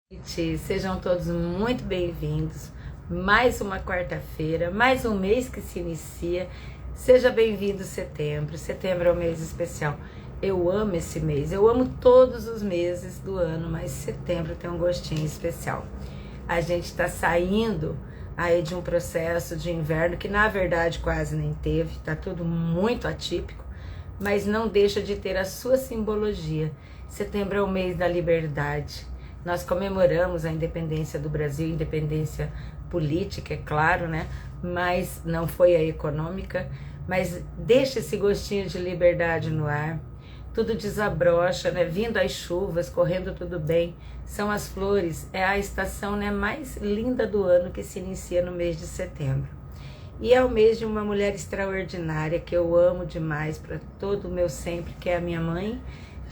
Gente, sejam todos muito bem-vindos. Mais uma quarta-feira, mais um mês que se inicia. Seja bem-vindo setembro. Setembro é um mês especial. Eu amo esse mês, eu amo todos os meses do ano, mas setembro tem um gostinho especial. A gente está saindo aí de um processo de inverno que na verdade quase nem teve, tá tudo muito atípico, mas não deixa de ter a sua simbologia. Setembro é o mês da liberdade. Nós comemoramos a independência do Brasil, independência política, é claro, né? Mas não foi a econômica. Mas deixa esse gostinho de liberdade no ar. Tudo desabrocha, né? Vindo as chuvas, correndo tudo bem. São as flores, é a estação, né, mais linda do ano que se inicia no mês de setembro. E é o mês de uma mulher extraordinária que eu amo demais para todo o meu sempre, que é a minha mãe.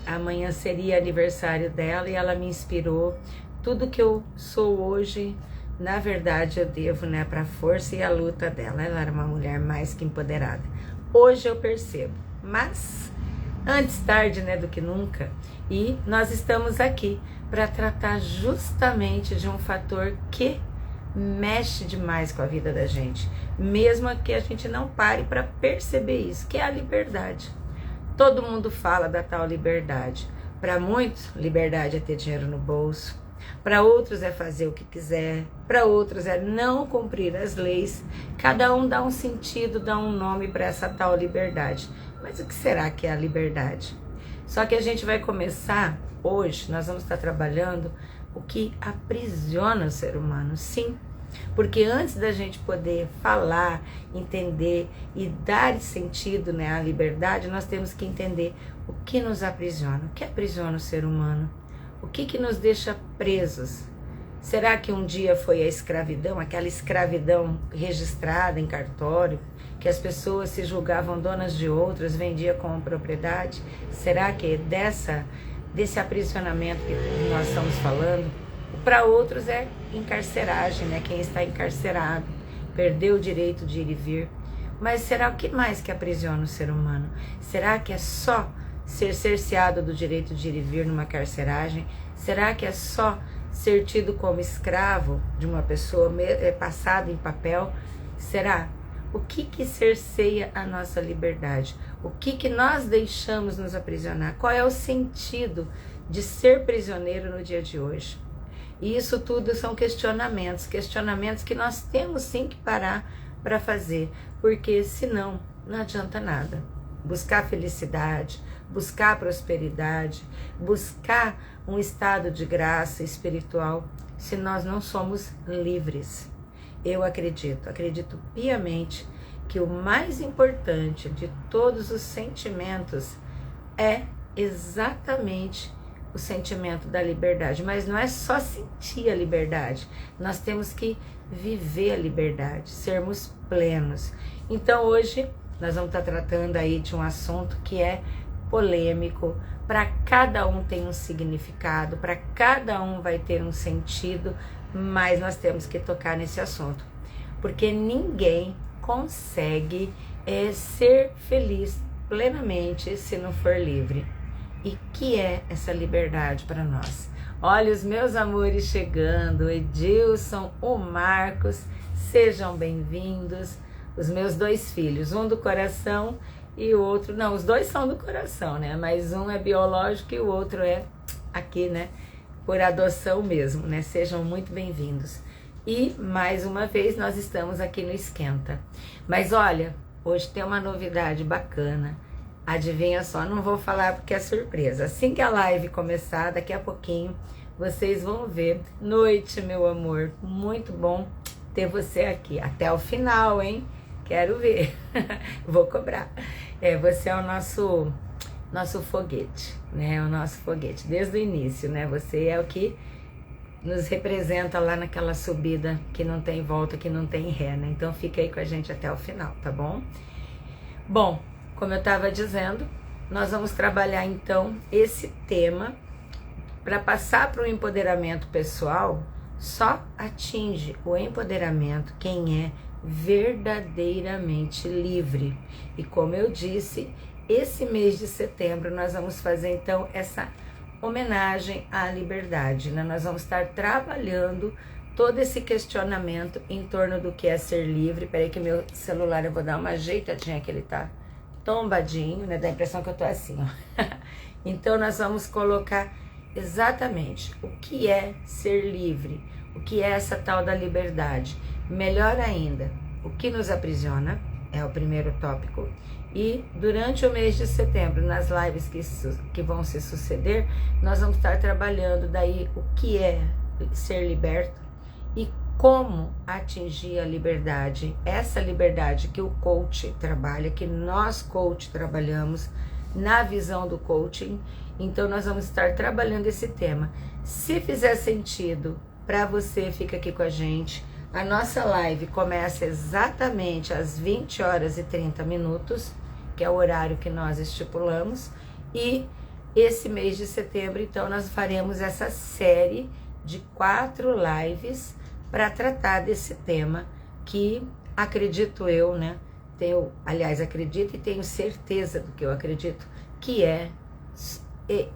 Amanhã seria aniversário dela e ela me inspirou. Tudo que eu sou hoje, na verdade, eu devo, né, para a força e a luta dela. Ela era uma mulher mais que empoderada. Hoje eu percebo, mas antes tarde, né, do que nunca. E nós estamos aqui para tratar justamente de um fator que mexe demais com a vida da gente, mesmo que a gente não pare para perceber isso, que é a liberdade. Todo mundo fala da tal liberdade. Para muitos, liberdade é ter dinheiro no bolso. Para outros é fazer o que quiser. Para outros é não cumprir as leis. Cada um dá um sentido, dá um nome para essa tal liberdade. Mas o que será que é a liberdade? Só que a gente vai começar hoje, nós vamos estar trabalhando o que aprisiona o ser humano. Sim. Porque antes da gente poder falar, entender e dar sentido, né, à liberdade, nós temos que entender o que nos aprisiona. O que aprisiona o ser humano? O que nos deixa presos? Será que um dia foi a escravidão, aquela escravidão registrada em cartório, que as pessoas se julgavam donas de outras, vendiam como propriedade? Será que desse aprisionamento que nós estamos falando? Para outros é encarceragem, né? Quem está encarcerado, perdeu o direito de ir e vir. Mas será o que mais que aprisiona o ser humano? Será que é só ser cerceado do direito de ir e vir numa carceragem? Será que é só ser tido como escravo de uma pessoa passada em papel? Será? O que cerceia a nossa liberdade? O que nós deixamos nos aprisionar? Qual é o sentido de ser prisioneiro no dia de hoje? E isso tudo são questionamentos que nós temos sim que parar para fazer, porque senão não adianta nada. Buscar felicidade, buscar prosperidade, buscar um estado de graça espiritual, se nós não somos livres. Eu acredito piamente que o mais importante de todos os sentimentos é exatamente o sentimento da liberdade, mas não é só sentir a liberdade, nós temos que viver a liberdade, sermos plenos. Então hoje nós vamos estar tratando aí de um assunto que é polêmico, para cada um tem um significado, para cada um vai ter um sentido, mas nós temos que tocar nesse assunto, porque ninguém consegue ser feliz plenamente se não for livre. E que é essa liberdade para nós? Olha os meus amores chegando, o Edilson, o Marcos, sejam bem-vindos. Os meus dois filhos, um do coração e o outro, não, os dois são do coração, né? Mas um é biológico e o outro é aqui, né? Por adoção mesmo, né? Sejam muito bem-vindos. E mais uma vez nós estamos aqui no Esquenta. Mas olha, hoje tem uma novidade bacana. Adivinha só, não vou falar porque é surpresa. Assim que a live começar, daqui a pouquinho, vocês vão ver. Noite, meu amor, muito bom ter você aqui. Até o final, hein? Quero ver. Vou cobrar. Você é o nosso foguete, né? O nosso foguete, desde o início, né? Você é o que nos representa lá naquela subida que não tem volta, que não tem ré, né? Então fica aí com a gente até o final, tá bom? Bom, como eu estava dizendo, nós vamos trabalhar então esse tema para passar para o empoderamento pessoal. Só atinge o empoderamento quem é verdadeiramente livre. E como eu disse, esse mês de setembro nós vamos fazer então essa homenagem à liberdade, né? Nós vamos estar trabalhando todo esse questionamento em torno do que é ser livre. Peraí que meu celular, eu vou dar uma ajeitadinha que ele tá tombadinho, né? Dá a impressão que eu tô assim, ó. Então nós vamos colocar exatamente o que é ser livre, o que é essa tal da liberdade. Melhor ainda, o que nos aprisiona, é o primeiro tópico. E durante o mês de setembro, nas lives que vão se suceder, nós vamos estar trabalhando daí o que é ser liberto e como atingir a liberdade, essa liberdade que o coach trabalha, que nós coach trabalhamos na visão do coaching. Então nós vamos estar trabalhando esse tema. Se fizer sentido para você, fica aqui com a gente. A nossa live começa exatamente às 20 horas e 30 minutos, que é o horário que nós estipulamos. E esse mês de setembro, então, nós faremos essa série de 4 lives para tratar desse tema que, acredito eu, né? Acredito e tenho certeza do que eu acredito, que é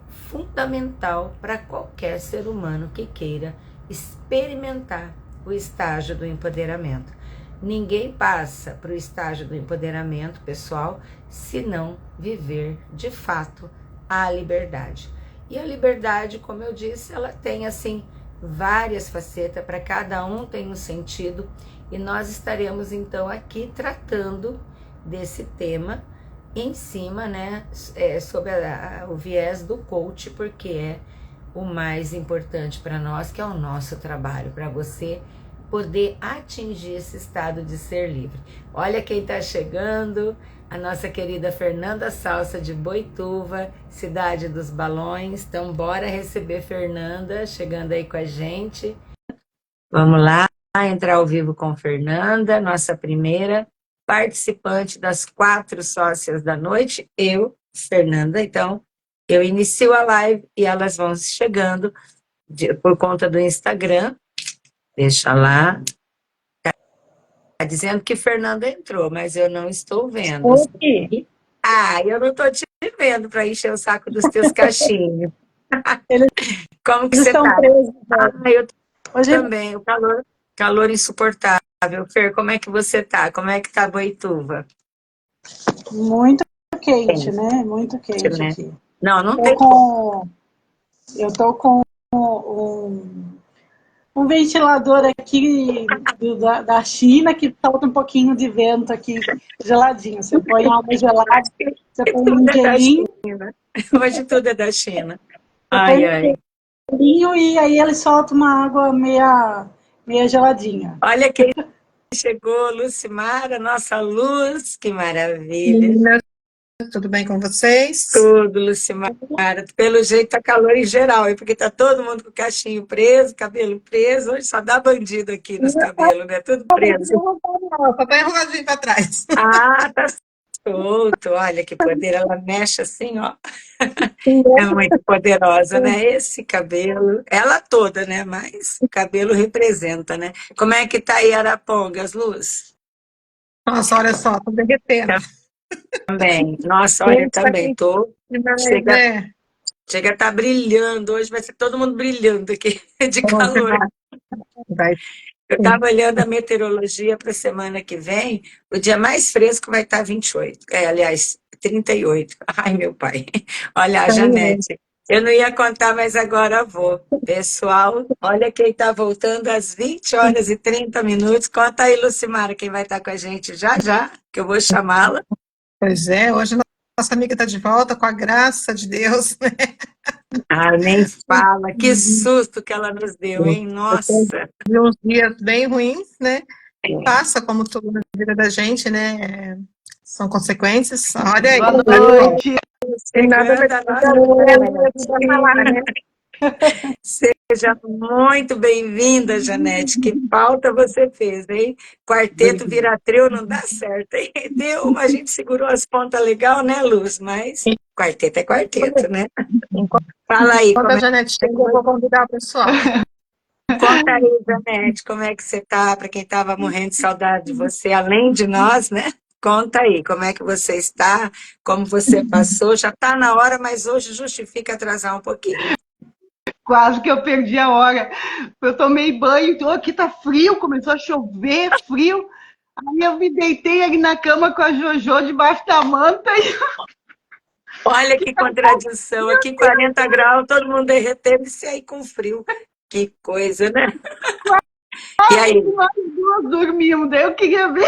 fundamental para qualquer ser humano que queira experimentar o estágio do empoderamento. Ninguém passa para o estágio do empoderamento pessoal se não viver de fato a liberdade. E a liberdade, como eu disse, ela tem assim várias facetas, para cada um tem um sentido, e nós estaremos então aqui tratando desse tema em cima, né, sobre o viés do coach, porque é o mais importante para nós, que é o nosso trabalho, para você poder atingir esse estado de ser livre. Olha quem está chegando, a nossa querida Fernanda Salsa de Boituva, cidade dos balões. Então bora receber Fernanda, chegando aí com a gente. Vamos lá, entrar ao vivo com Fernanda, nossa primeira participante das 4 sócias da noite, eu, Fernanda. Então, eu inicio a live e elas vão chegando por conta do Instagram. Deixa lá. Tá dizendo que Fernanda entrou, mas eu não estou vendo. Oi. Eu não estou te vendo para encher o saco dos teus cachinhos. Eles Como que você estão tá? presos. Eu Hoje também. O calor insuportável. Fer, como é que você tá? Como é que tá Boituva? muito quente, né? Muito quente Né? aqui. Não tem como. Eu tô com um ventilador aqui da China que solta um pouquinho de vento aqui, geladinho. Você põe água gelada, você põe um gelinho. Hoje tudo é da China. Um gelinho e aí ele solta uma água meia geladinha. Olha quem chegou, Lucimara, nossa luz, que maravilha. Meninas, tudo bem com vocês? Tudo, Lucimara. Pelo jeito tá calor em geral, porque tá todo mundo com o cachinho preso, cabelo preso. Hoje só dá bandido aqui nos cabelos, né? Tudo preso. Não, só tá enroladinho pra trás. Tá solto. Olha que poder, ela mexe assim, ó. É muito poderosa, né? Esse cabelo, ela toda, né? Mas o cabelo representa, né? Como é que tá aí Arapongas, Luz? Nossa, olha só, tô derretendo. Também. Nossa, olha, também tô. Né? Chega a estar brilhando. Hoje vai ser todo mundo brilhando aqui de calor. Eu estava olhando a meteorologia para a semana que vem. O dia mais fresco vai estar 28. Aliás, 38. Ai, meu pai. Olha, a Janete. Eu não ia contar, mas agora vou. Pessoal, olha quem está voltando às 20 horas e 30 minutos. Conta aí, Lucimara, quem vai estar com a gente já, que eu vou chamá-la. Pois é, hoje nossa amiga está de volta, com a graça de Deus, né? Nem fala, que susto que ela nos deu, hein? Nossa! De uns dias bem ruins, né? Passa como tudo na vida da gente, né? São consequências. Olha aí. Boa noite. Seja muito bem-vinda, Janete. Que falta você fez, hein? Quarteto vira trio não dá certo, hein? Deu, a gente segurou as pontas legal, né, Luz? Mas quarteto é quarteto, né? Fala aí. Conta a Janete, eu vou convidar o pessoal. Conta aí, Janete, como é que você tá? Para quem estava morrendo de saudade de você, além de nós, né? Conta aí, como é que você está, como você passou, já está na hora, mas hoje justifica atrasar um pouquinho. Quase que eu perdi a hora. Eu tomei banho, então aqui tá frio, começou a chover, frio. Aí eu me deitei ali na cama com a Jojo debaixo da manta e Olha que contradição, aqui 40 graus, todo mundo derretendo, e você aí com frio. Que coisa, né? E aí? nós duas dormimos. Daí eu queria ver.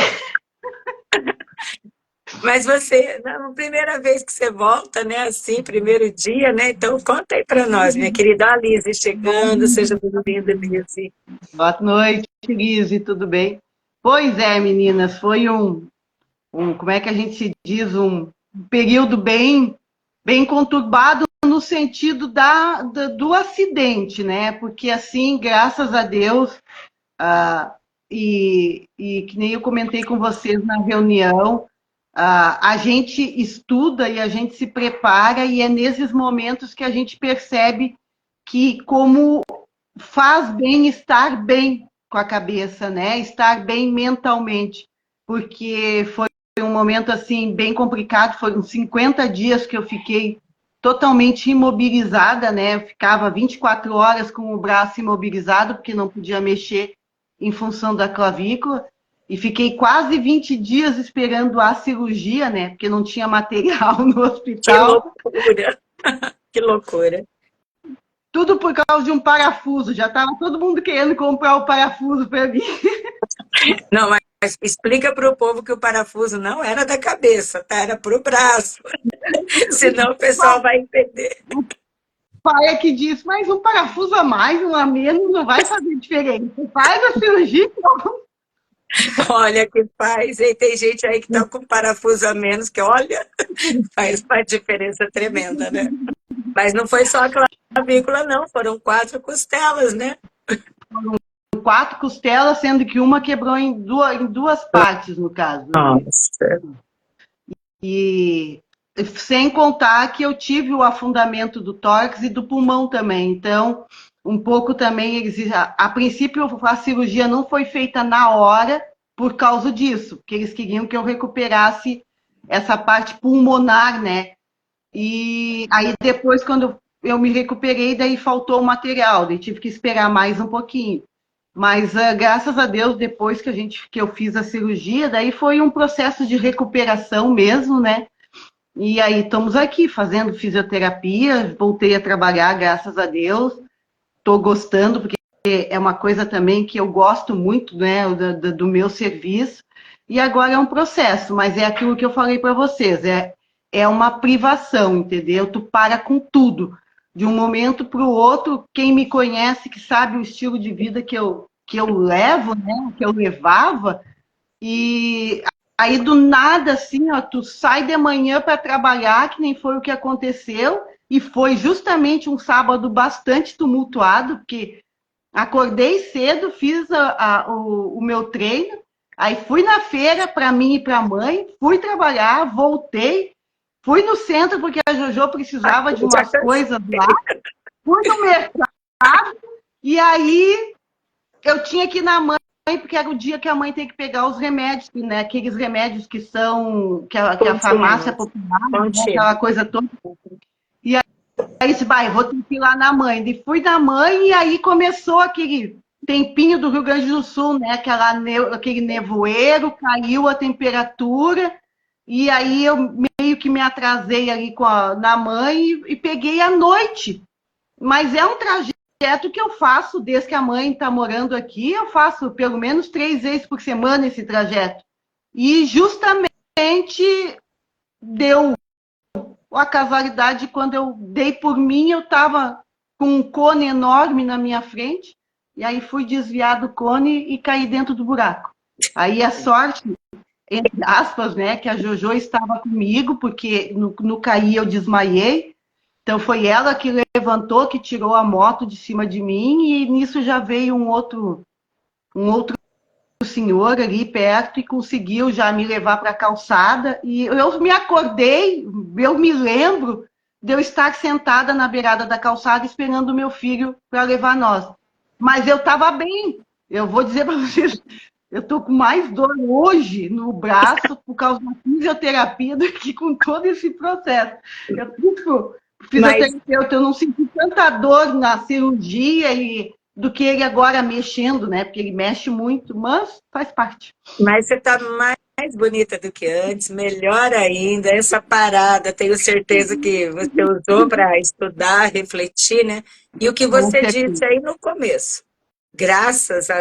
Mas você, na primeira vez que você volta, né, assim, primeiro dia, né? Então conta aí para nós, minha querida Alice chegando, seja bem-vinda, Alice. Boa noite, Lise, tudo bem? Pois é, meninas, foi como é que a gente diz, um período bem conturbado no sentido do acidente, né? Porque assim, graças a Deus, e que nem eu comentei com vocês na reunião, a gente estuda e a gente se prepara, e é nesses momentos que a gente percebe que como faz bem estar bem com a cabeça, né? Estar bem mentalmente, porque foi um momento assim bem complicado, foram 50 dias que eu fiquei totalmente imobilizada, né? Eu ficava 24 horas com o braço imobilizado, porque não podia mexer em função da clavícula, e fiquei quase 20 dias esperando a cirurgia, né? Porque não tinha material no hospital. Que loucura! Que loucura! Tudo por causa de um parafuso. Já estava todo mundo querendo comprar o parafuso para mim. Não, mas explica para o povo que o parafuso não era da cabeça, tá? Era para o braço. Senão o pessoal vai entender. O pai é que diz, mas um parafuso a mais, um a menos, não vai fazer diferença. Faz a cirurgia. Olha que faz, e tem gente aí que está com parafuso a menos, que olha, faz uma diferença tremenda, né? Mas não foi só a clavícula, não, foram 4 costelas, né? 4 costelas, sendo que uma quebrou em duas partes, no caso. Nossa. E sem contar que eu tive o afundamento do tórax e do pulmão também. Então, um pouco também, a princípio a cirurgia não foi feita na hora por causa disso, porque eles queriam que eu recuperasse essa parte pulmonar, né? E aí depois, quando eu me recuperei, daí faltou o material, daí tive que esperar mais um pouquinho. Mas graças a Deus, depois que eu fiz a cirurgia, daí foi um processo de recuperação mesmo, né? E aí estamos aqui fazendo fisioterapia, voltei a trabalhar, graças a Deus. Estou gostando, porque é uma coisa também que eu gosto muito, né, do meu serviço. E agora é um processo, mas é aquilo que eu falei para vocês, é uma privação, entendeu? Tu para com tudo. De um momento para o outro, quem me conhece, que sabe o estilo de vida que eu levo, né, que eu levava, e aí do nada, assim, ó, tu sai de manhã para trabalhar, que nem foi o que aconteceu, e foi justamente um sábado bastante tumultuado, porque acordei cedo, fiz o meu treino, aí fui na feira para mim e para a mãe, fui trabalhar, voltei, fui no centro porque a Jojo precisava de umas coisas lá, fui no mercado, e aí eu tinha que ir na mãe, porque era o dia que a mãe tem que pegar os remédios, né? Aqueles remédios que são, que a farmácia popular, né? Aquela coisa toda. E aí disse, vou ter que ir lá na mãe. E fui na mãe e aí começou aquele tempinho do Rio Grande do Sul, né? Aquele nevoeiro, caiu a temperatura, e aí eu meio que me atrasei ali na mãe e peguei à noite. Mas é um trajeto que eu faço desde que a mãe está morando aqui, eu faço pelo menos 3 vezes por semana esse trajeto. E justamente deu a casualidade, quando eu dei por mim, eu estava com um cone enorme na minha frente, e aí fui desviar do cone e caí dentro do buraco. Aí a sorte, entre aspas, né, que a Jojo estava comigo, porque no cair eu desmaiei, então foi ela que levantou, que tirou a moto de cima de mim, e nisso já veio um outro senhor ali perto e conseguiu já me levar para a calçada. E eu me acordei, eu me lembro de eu estar sentada na beirada da calçada esperando o meu filho para levar nós. Mas eu estava bem, eu vou dizer para vocês, Eu tô com mais dor hoje no braço por causa da fisioterapia do que com todo esse processo. Eu fico fisioterapeuta, eu não senti tanta dor na cirurgia do que ele agora mexendo, né? Porque ele mexe muito, mas faz parte. Mas você está mais bonita do que antes, melhor ainda. Essa parada, tenho certeza que você usou para estudar, refletir, né? E o que você disse aí no começo, graças a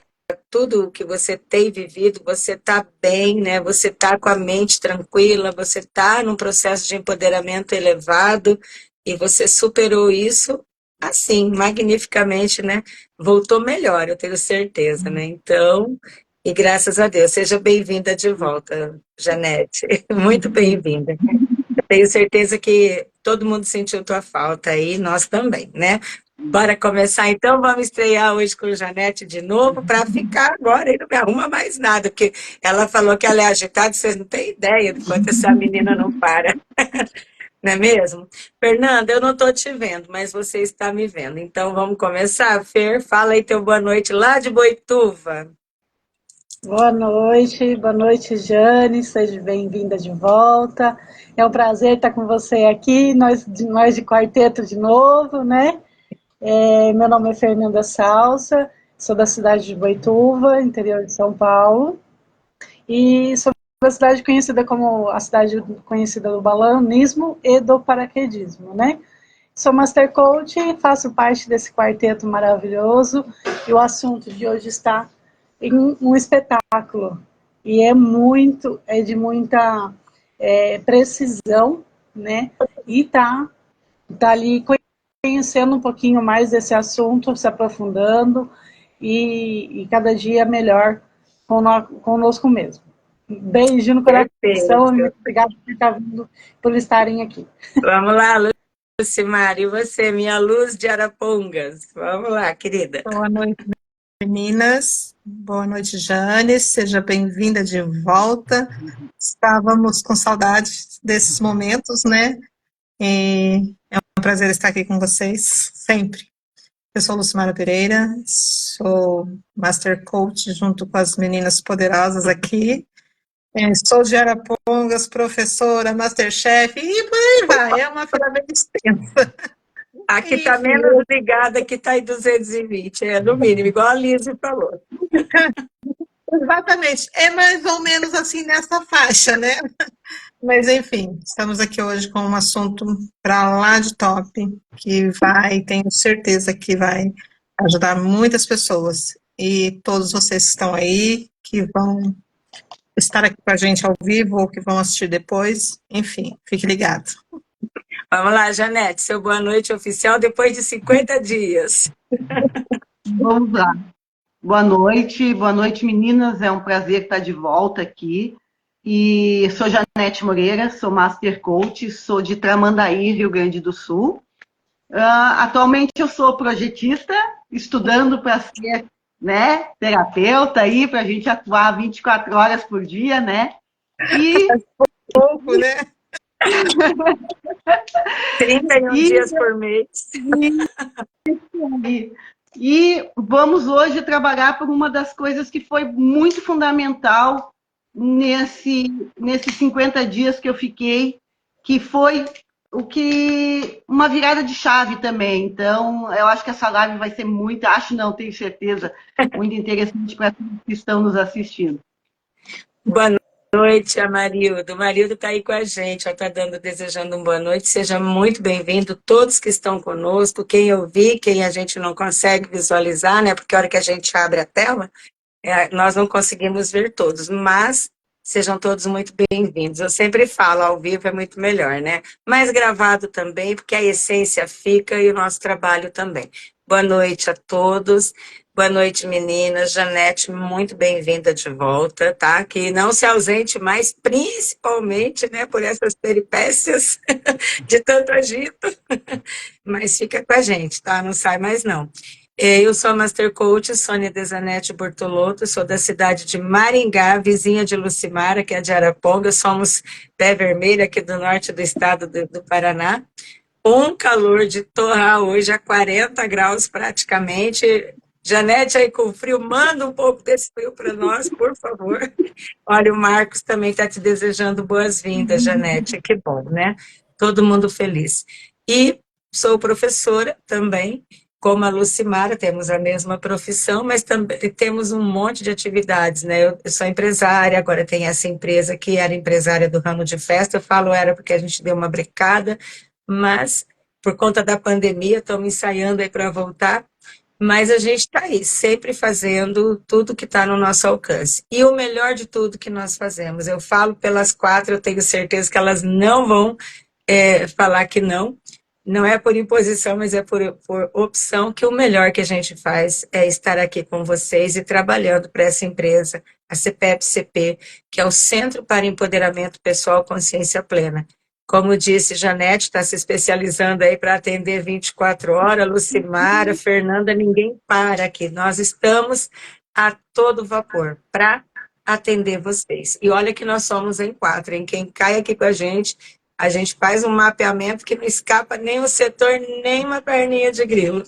tudo que você tem vivido, você está bem, né? Você está com a mente tranquila, você está num processo de empoderamento elevado e você superou isso assim, magnificamente, né? Voltou melhor, eu tenho certeza, né? Então, e graças a Deus, seja bem-vinda de volta, Janete. Muito bem-vinda. Tenho certeza que todo mundo sentiu tua falta aí, nós também, né? Bora começar então, vamos estrear hoje com a Janete de novo, para ficar agora e não me arruma mais nada, porque ela falou que ela é agitada, vocês não têm ideia do quanto essa menina não para. Não é mesmo? Fernanda, eu não estou te vendo, mas você está me vendo. Então vamos começar? Fer, fala aí teu boa noite lá de Boituva. Boa noite, Jane, seja bem-vinda de volta. É um prazer estar com você aqui, nós de quarteto de novo, né? Meu nome é Fernanda Salsa, sou da cidade de Boituva, interior de São Paulo, e sou da cidade conhecida como a cidade conhecida do balonismo e do paraquedismo, né? Sou Master Coach, faço parte desse quarteto maravilhoso, e o assunto de hoje está em um espetáculo, e é de muita precisão, né? E tá ali conhecendo um pouquinho mais desse assunto, se aprofundando, e cada dia melhor conosco mesmo. Beijo no coração, e muito obrigada por estarem aqui. Vamos lá, Lucimar, e você, minha luz de Arapongas. Vamos lá, querida. Boa noite, meninas. Boa noite, Jane. Seja bem-vinda de volta. Estávamos com saudades desses momentos, né? E é um prazer estar aqui com vocês, sempre. Eu sou Lucimara Pereira, sou Master Coach junto com as meninas poderosas aqui. Sou de Arapongas, professora, Masterchef, e por aí vai, é uma fila bem extensa. Aqui está menos ligada, aqui está em 220, no mínimo, igual a Lise falou. Exatamente, é mais ou menos assim nessa faixa, né? Mas enfim, estamos aqui hoje com um assunto para lá de top, que tenho certeza que vai ajudar muitas pessoas. E todos vocês que estão aí, que vão estar aqui com a gente ao vivo ou que vão assistir depois, enfim, fique ligado. Vamos lá, Janete, seu boa noite oficial depois de 50 dias. Vamos lá. Boa noite, meninas. É um prazer estar de volta aqui. E sou Janete Moreira, sou Master Coach, sou de Tramandaí, Rio Grande do Sul. Atualmente eu sou projetista, estudando para ser, né, terapeuta aí, para a gente atuar 24 horas por dia, né? E pouco, né? 31 dias por mês. E vamos hoje trabalhar por uma das coisas que foi muito fundamental nesses 50 dias que eu fiquei, que foi uma virada de chave também. Então, eu acho que essa live vai ser tenho certeza, muito interessante para todos que estão nos assistindo. Boa noite, Amarildo. O Marildo está aí com a gente, está desejando uma boa noite. Seja muito bem-vindo, todos que estão conosco, quem ouvir, quem a gente não consegue visualizar, né? Porque a hora que a gente abre a tela, nós não conseguimos ver todos, mas sejam todos muito bem-vindos. Eu sempre falo, ao vivo é muito melhor, né? Mas gravado também, porque a essência fica e o nosso trabalho também. Boa noite a todos. Boa noite, meninas. Janete, muito bem-vinda de volta, tá? Que não se ausente mais, principalmente, né, por essas peripécias de tanto agito. Mas fica com a gente, tá? Não sai mais, não. Eu sou a Master Coach Sônia Desanete Bortolotto, sou da cidade de Maringá, vizinha de Lucimara, que é de Araponga, somos pé vermelho aqui do norte do estado do Paraná. Um calor de torrar hoje a 40 graus praticamente, Janete aí com frio, manda um pouco desse frio para nós, por favor. Olha, o Marcos também está te desejando boas-vindas, Janete, que bom, né? Todo mundo feliz. E sou professora também, como a Lucimara, temos a mesma profissão, mas também temos um monte de atividades, né? Eu sou empresária, agora tem essa empresa que era empresária do ramo de festa, eu falo era porque a gente deu uma brecada, mas por conta da pandemia, estamos ensaiando aí para voltar, mas a gente está aí, sempre fazendo tudo que está no nosso alcance. E o melhor de tudo que nós fazemos, eu falo pelas quatro, eu tenho certeza que elas não vão falar que não. Não é por imposição, mas é por opção, que o melhor que a gente faz é estar aqui com vocês e trabalhando para essa empresa, a CPEP-CP, que é o Centro para Empoderamento Pessoal Consciência Plena. Como disse, Janete está se especializando aí para atender 24 horas, Lucimara, Fernanda, ninguém para aqui. Nós estamos a todo vapor para atender vocês. E olha que nós somos em 4, em quem cai aqui com a gente faz um mapeamento que não escapa nem o setor, nem uma perninha de grilo.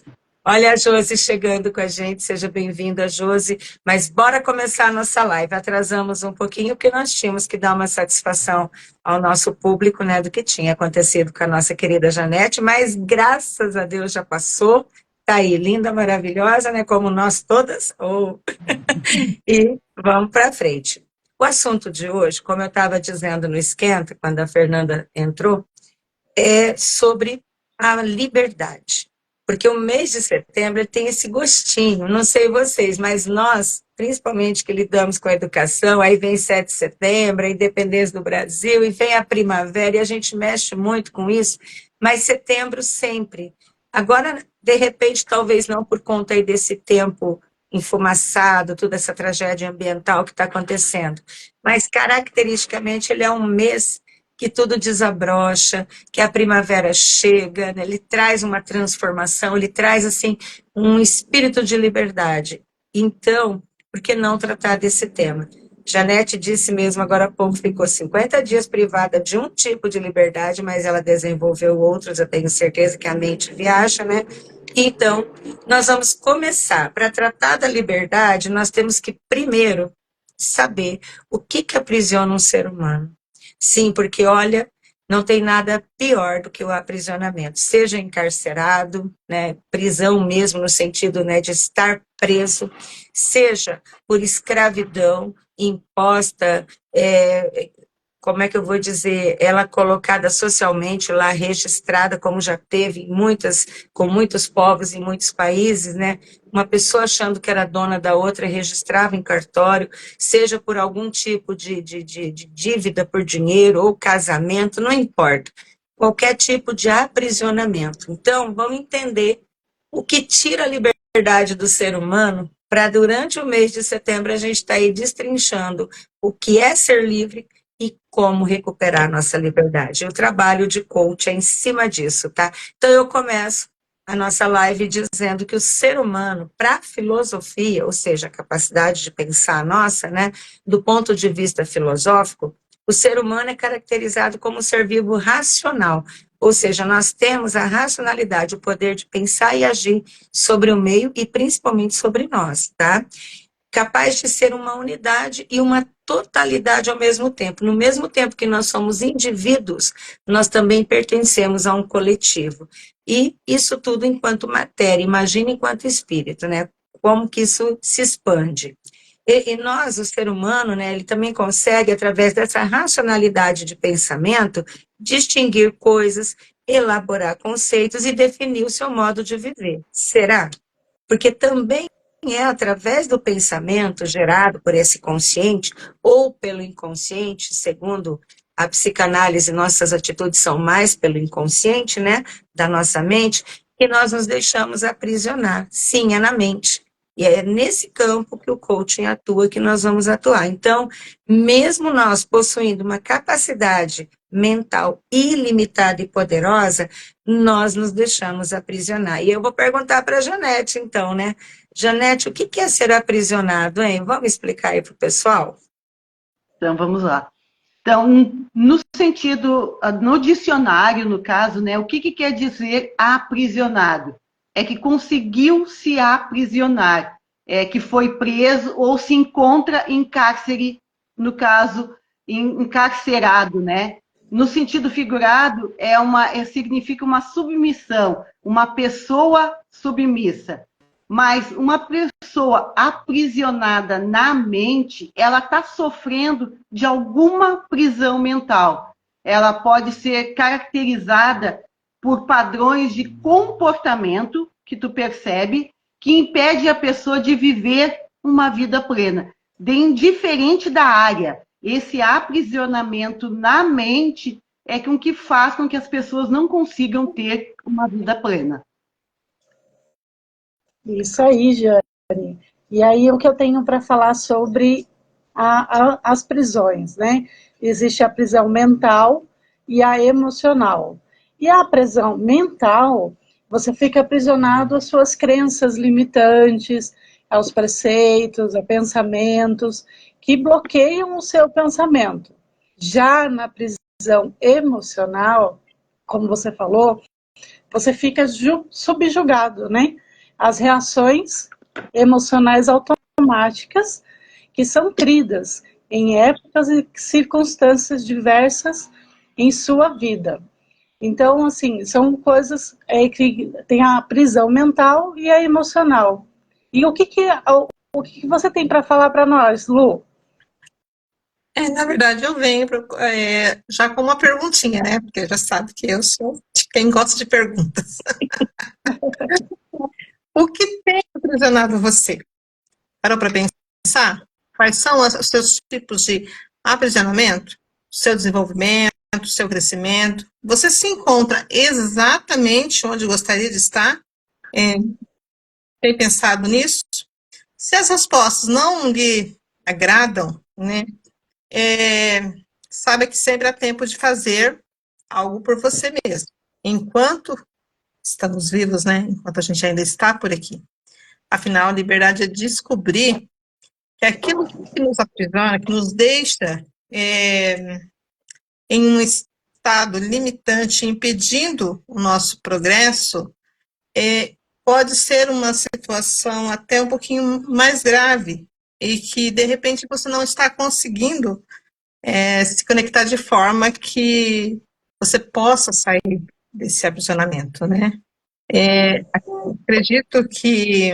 Olha a Josi chegando com a gente, seja bem-vinda, Josi. Mas bora começar a nossa live. Atrasamos um pouquinho, porque nós tínhamos que dar uma satisfação ao nosso público, né, do que tinha acontecido com a nossa querida Janete, mas graças a Deus já passou. Tá aí, linda, maravilhosa, né, como nós todas. E vamos para frente. O assunto de hoje, como eu estava dizendo no Esquenta, quando a Fernanda entrou, é sobre a liberdade. Porque o mês de setembro tem esse gostinho, não sei vocês, mas nós, principalmente que lidamos com a educação, aí vem 7 de setembro, a independência do Brasil, e vem a primavera, e a gente mexe muito com isso, mas setembro sempre. Agora, de repente, talvez não por conta aí desse tempo enfumaçado, toda essa tragédia ambiental que está acontecendo, mas caracteristicamente ele é um mês que tudo desabrocha, que a primavera chega, né? Ele traz uma transformação, ele traz assim um espírito de liberdade. Então, por que não tratar desse tema? Janete disse mesmo agora há pouco, ficou 50 dias privada de um tipo de liberdade, mas ela desenvolveu outros, eu tenho certeza que a mente viaja, né? Então, nós vamos começar. Para tratar da liberdade, nós temos que, primeiro, saber o que aprisiona um ser humano. Sim, porque, olha, não tem nada pior do que o aprisionamento. Seja encarcerado, né, prisão mesmo, no sentido, né, de estar preso, seja por escravidão imposta, como é que eu vou dizer, ela colocada socialmente lá, registrada, como já teve com muitos povos em muitos países, né? Uma pessoa achando que era dona da outra, registrava em cartório, seja por algum tipo de dívida por dinheiro ou casamento, não importa. Qualquer tipo de aprisionamento. Então, vamos entender o que tira a liberdade do ser humano para, durante o mês de setembro, a gente está aí destrinchando o que é ser livre e como recuperar nossa liberdade. O trabalho de coach é em cima disso, tá? Então, eu começo a nossa live dizendo que o ser humano, para a filosofia, ou seja, a capacidade de pensar nossa, né, do ponto de vista filosófico, o ser humano é caracterizado como um ser vivo racional, ou seja, nós temos a racionalidade, o poder de pensar e agir sobre o meio e principalmente sobre nós, tá? Capaz de ser uma unidade e uma totalidade ao mesmo tempo. No mesmo tempo que nós somos indivíduos, nós também pertencemos a um coletivo. E isso tudo enquanto matéria, imagina enquanto espírito, né? Como que isso se expande. E nós, o ser humano, né, ele também consegue, através dessa racionalidade de pensamento, distinguir coisas, elaborar conceitos e definir o seu modo de viver. Será? Porque também é através do pensamento gerado por esse consciente ou pelo inconsciente, segundo a psicanálise, nossas atitudes são mais pelo inconsciente, né, da nossa mente, que nós nos deixamos aprisionar. Sim, é na mente. E é nesse campo que o coaching atua, que nós vamos atuar. Então, mesmo nós possuindo uma capacidade mental ilimitada e poderosa, nós nos deixamos aprisionar. E eu vou perguntar para a Janete, então, né? Janete, o que é ser aprisionado, hein? Vamos explicar aí para o pessoal? Então, vamos lá. Então, no sentido, no dicionário, no caso, né, o que quer dizer aprisionado? é que conseguiu se aprisionar, que foi preso ou se encontra em cárcere, no caso, encarcerado, né? No sentido figurado, significa uma submissão, uma pessoa submissa. Mas uma pessoa aprisionada na mente, ela está sofrendo de alguma prisão mental. Ela pode ser caracterizada por padrões de comportamento que tu percebe, que impede a pessoa de viver uma vida plena, indiferente da área. Esse aprisionamento na mente é com que faz com que as pessoas não consigam ter uma vida plena. Isso aí, Jane. E aí o que eu tenho para falar sobre as prisões, né? Existe a prisão mental e a emocional. E a prisão mental, você fica aprisionado às suas crenças limitantes, aos preceitos, a pensamentos que bloqueiam o seu pensamento. Já na prisão emocional, como você falou, você fica subjugado, né? As reações emocionais automáticas que são cridas em épocas e circunstâncias diversas em sua vida. Então, assim, são coisas que tem a prisão mental e a emocional. E o que você tem para falar para nós, Lu? Na verdade, eu venho já com uma perguntinha, né? Porque já sabe que eu sou de quem gosta de perguntas. O que tem aprisionado você? Parou para pensar? Quais são os seus tipos de aprisionamento? Seu desenvolvimento, seu crescimento? Você se encontra exatamente onde gostaria de estar? Tem pensado nisso? Se as respostas não lhe agradam, né? Saiba que sempre há tempo de fazer algo por você mesmo. Enquanto estamos vivos, né? Enquanto a gente ainda está por aqui. Afinal, a liberdade é descobrir que aquilo que nos aprisiona, que nos deixa em um estado limitante, impedindo o nosso progresso, pode ser uma situação até um pouquinho mais grave e que, de repente, você não está conseguindo se conectar de forma que você possa sair desse aprisionamento, né? Acredito que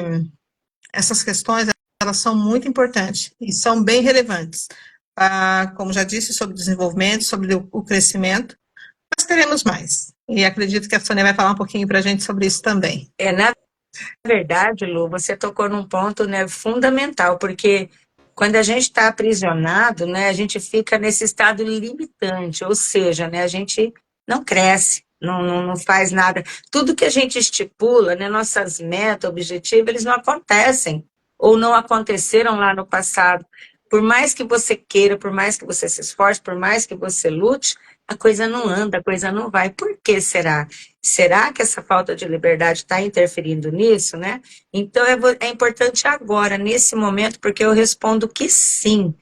essas questões elas são muito importantes e são bem relevantes, como já disse, sobre o desenvolvimento, sobre o crescimento, mas teremos mais. E acredito que a Sônia vai falar um pouquinho para a gente sobre isso também. Na verdade, Lu, você tocou num ponto, né, fundamental, porque quando a gente está aprisionado, né, a gente fica nesse estado limitante, ou seja, né, a gente não cresce, não faz nada. Tudo que a gente estipula, né, nossas metas, objetivos, eles não acontecem, ou não aconteceram lá no passado. Por mais que você queira, por mais que você se esforce, por mais que você lute, a coisa não anda, a coisa não vai. Por que será? Será que essa falta de liberdade está interferindo nisso, né? Então é importante agora, nesse momento, porque eu respondo que sim.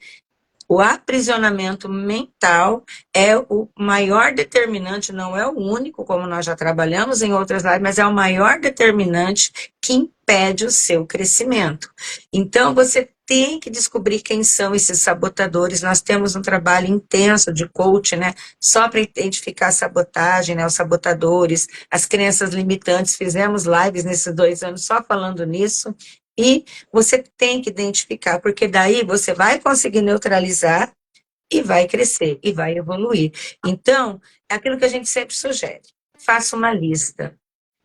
O aprisionamento mental é o maior determinante, não é o único, como nós já trabalhamos em outras lives, mas é o maior determinante que impede o seu crescimento. Então, você tem que descobrir quem são esses sabotadores. Nós temos um trabalho intenso de coach, né? Só para identificar a sabotagem, né? Os sabotadores, as crenças limitantes. Fizemos lives nesses 2 anos só falando nisso. E você tem que identificar, porque daí você vai conseguir neutralizar e vai crescer, e vai evoluir. Então, é aquilo que a gente sempre sugere. Faça uma lista.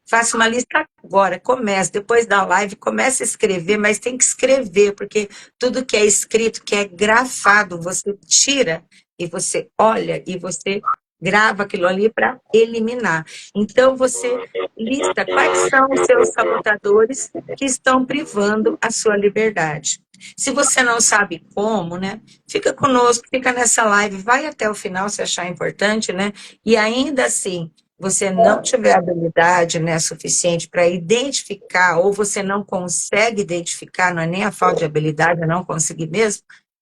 Faça uma lista agora, comece, depois da live, comece a escrever, mas tem que escrever, porque tudo que é escrito, que é grafado, você tira e você olha e você grava aquilo ali para eliminar. Então, você lista quais são os seus sabotadores que estão privando a sua liberdade. Se você não sabe como, né, fica conosco, fica nessa live, vai até o final se achar importante, né, e ainda assim, você não tiver habilidade, né, suficiente para identificar, ou você não consegue identificar, não é nem a falta de habilidade, é não conseguir mesmo,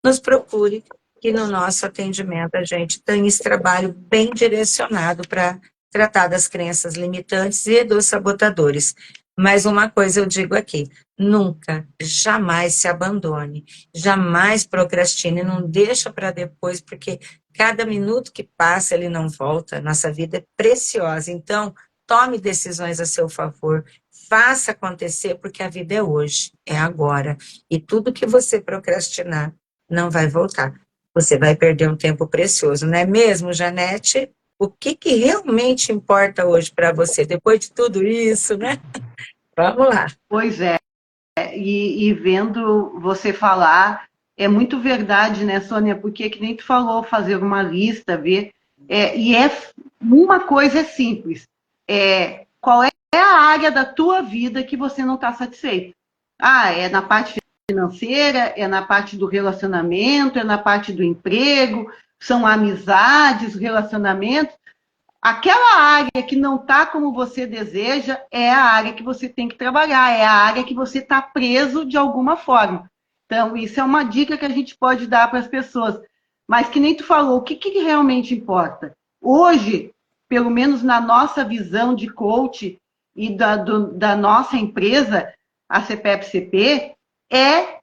nos procure, que no nosso atendimento a gente tem esse trabalho bem direcionado para tratar das crenças limitantes e dos sabotadores. Mas uma coisa eu digo aqui, nunca, jamais se abandone, jamais procrastine, não deixa para depois, porque cada minuto que passa ele não volta, nossa vida é preciosa, então tome decisões a seu favor, faça acontecer, porque a vida é hoje, é agora, e tudo que você procrastinar não vai voltar, você vai perder um tempo precioso, não é mesmo, Janete? O que que realmente importa hoje para você, depois de tudo isso, né? Vamos lá. Pois é, e vendo você falar, é muito verdade, né, Sônia? Porque que nem tu falou, fazer uma lista, ver, uma coisa é simples, qual é a área da tua vida que você não está satisfeito? Ah, é na parte financeira, é na parte do relacionamento, é na parte do emprego, são amizades, relacionamentos. Aquela área que não está como você deseja é a área que você tem que trabalhar, é a área que você está preso de alguma forma. Então, isso é uma dica que a gente pode dar para as pessoas. Mas que nem tu falou, o que, que realmente importa? Hoje, pelo menos na nossa visão de coach e da nossa empresa, a CPEP-CP,